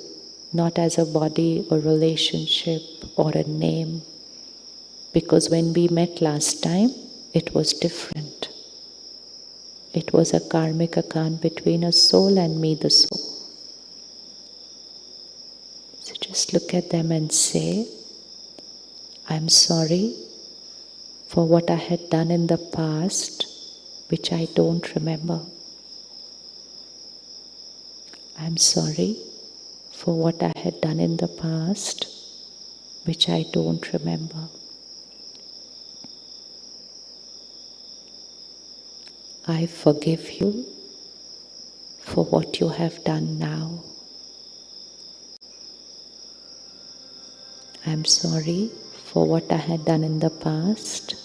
not as a body or relationship or a name. Because when we met last time, it was different. It was a karmic account between a soul and me, the soul. So just just look at them and say, I'm sorry for what I had done in the past, which I don't remember. I'm sorry for what I had done in the past, which I don't remember. I forgive you for what you have done now. I'm sorry for what I had done in the past.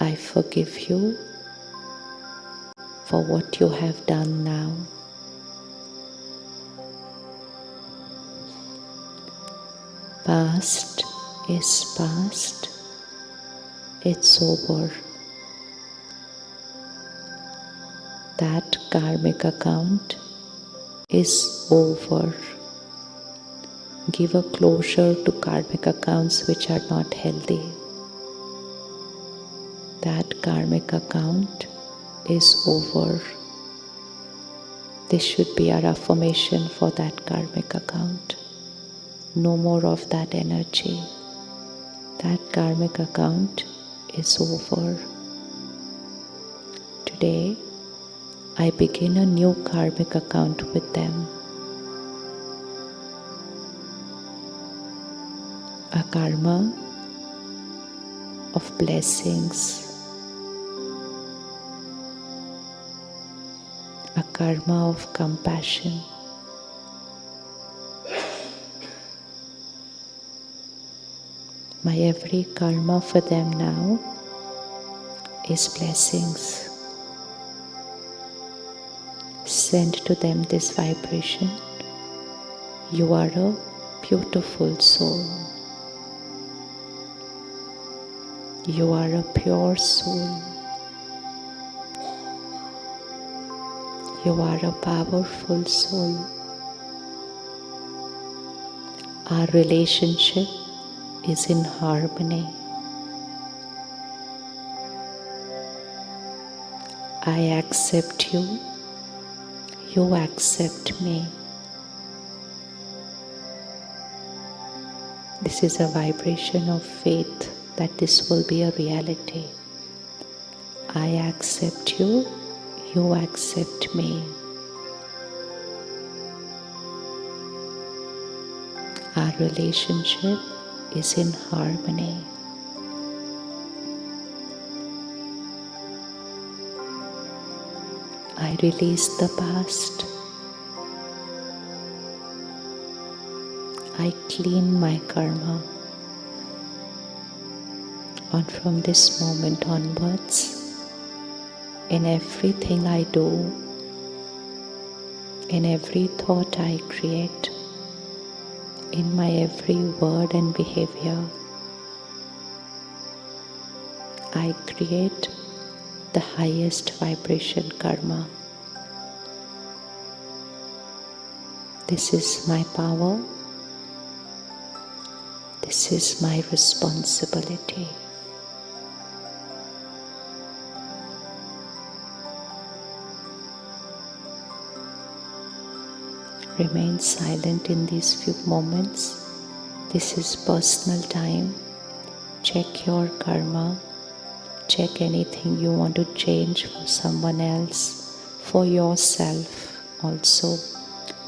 I forgive you for what you have done now. Past is past. It's over. That karmic account is over. Give a closure to karmic accounts which are not healthy. That karmic account is over. This should be our affirmation for that karmic account. No more of that energy. That karmic account is over. Today, I begin a new karmic account with them. A karma of blessings. A karma of compassion. My every karma for them now is blessings. Send to them this vibration. You are a beautiful soul. You are a pure soul. You are a powerful soul. Our relationship is in harmony. I accept you. You accept me. This is a vibration of faith that this will be a reality. I accept you. You accept me. Our relationship is in harmony. I release the past. I clean my karma. And from this moment onwards, in everything I do, in every thought I create, in my every word and behavior, I create the highest vibration karma. This is my power. This is my responsibility. Remain silent in these few moments. This is personal time. Check your karma. Check anything you want to change for someone else, for yourself also.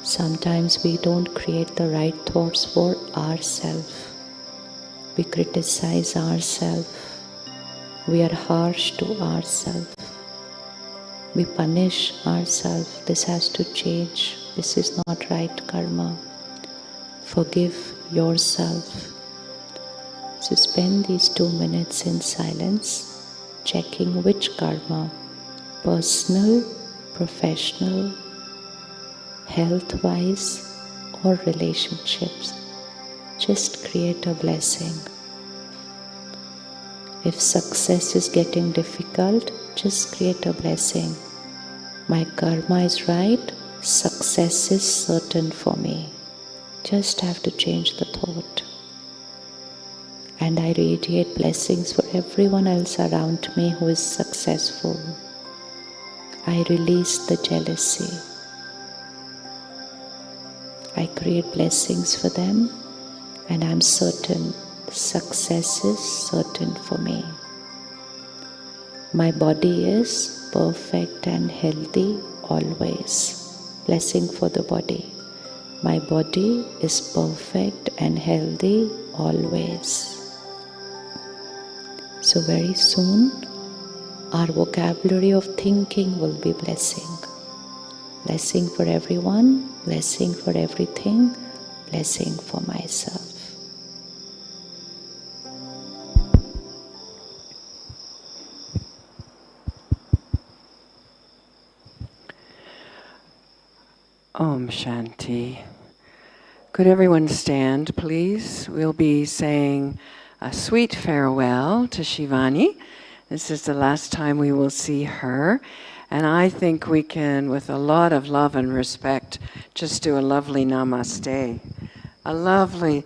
Sometimes we don't create the right thoughts for ourselves. We criticize ourselves. We are harsh to ourselves. We punish ourselves. This has to change. This is not right karma. Forgive yourself. So spend these 2 minutes in silence, checking which karma, personal, professional, health-wise, or relationships. Just create a blessing. If success is getting difficult, just create a blessing. My karma is right, success is certain for me. Just have to change the thought. And I radiate blessings for everyone else around me who is successful. I release the jealousy. I create blessings for them, and I'm certain success is certain for me. My body is perfect and healthy always. Blessing for the body. My body is perfect and healthy always. So very soon, our vocabulary of thinking will be blessing. Blessing for everyone, blessing for everything, blessing for myself. Om Shanti. Could everyone stand, please? We'll be saying a sweet farewell to Shivani. This is the last time we will see her. And I think we can, with a lot of love and respect, just do a lovely namaste. A lovely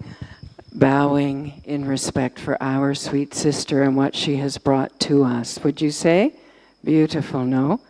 bowing in respect for our sweet sister and what she has brought to us. Would you say? Beautiful, no?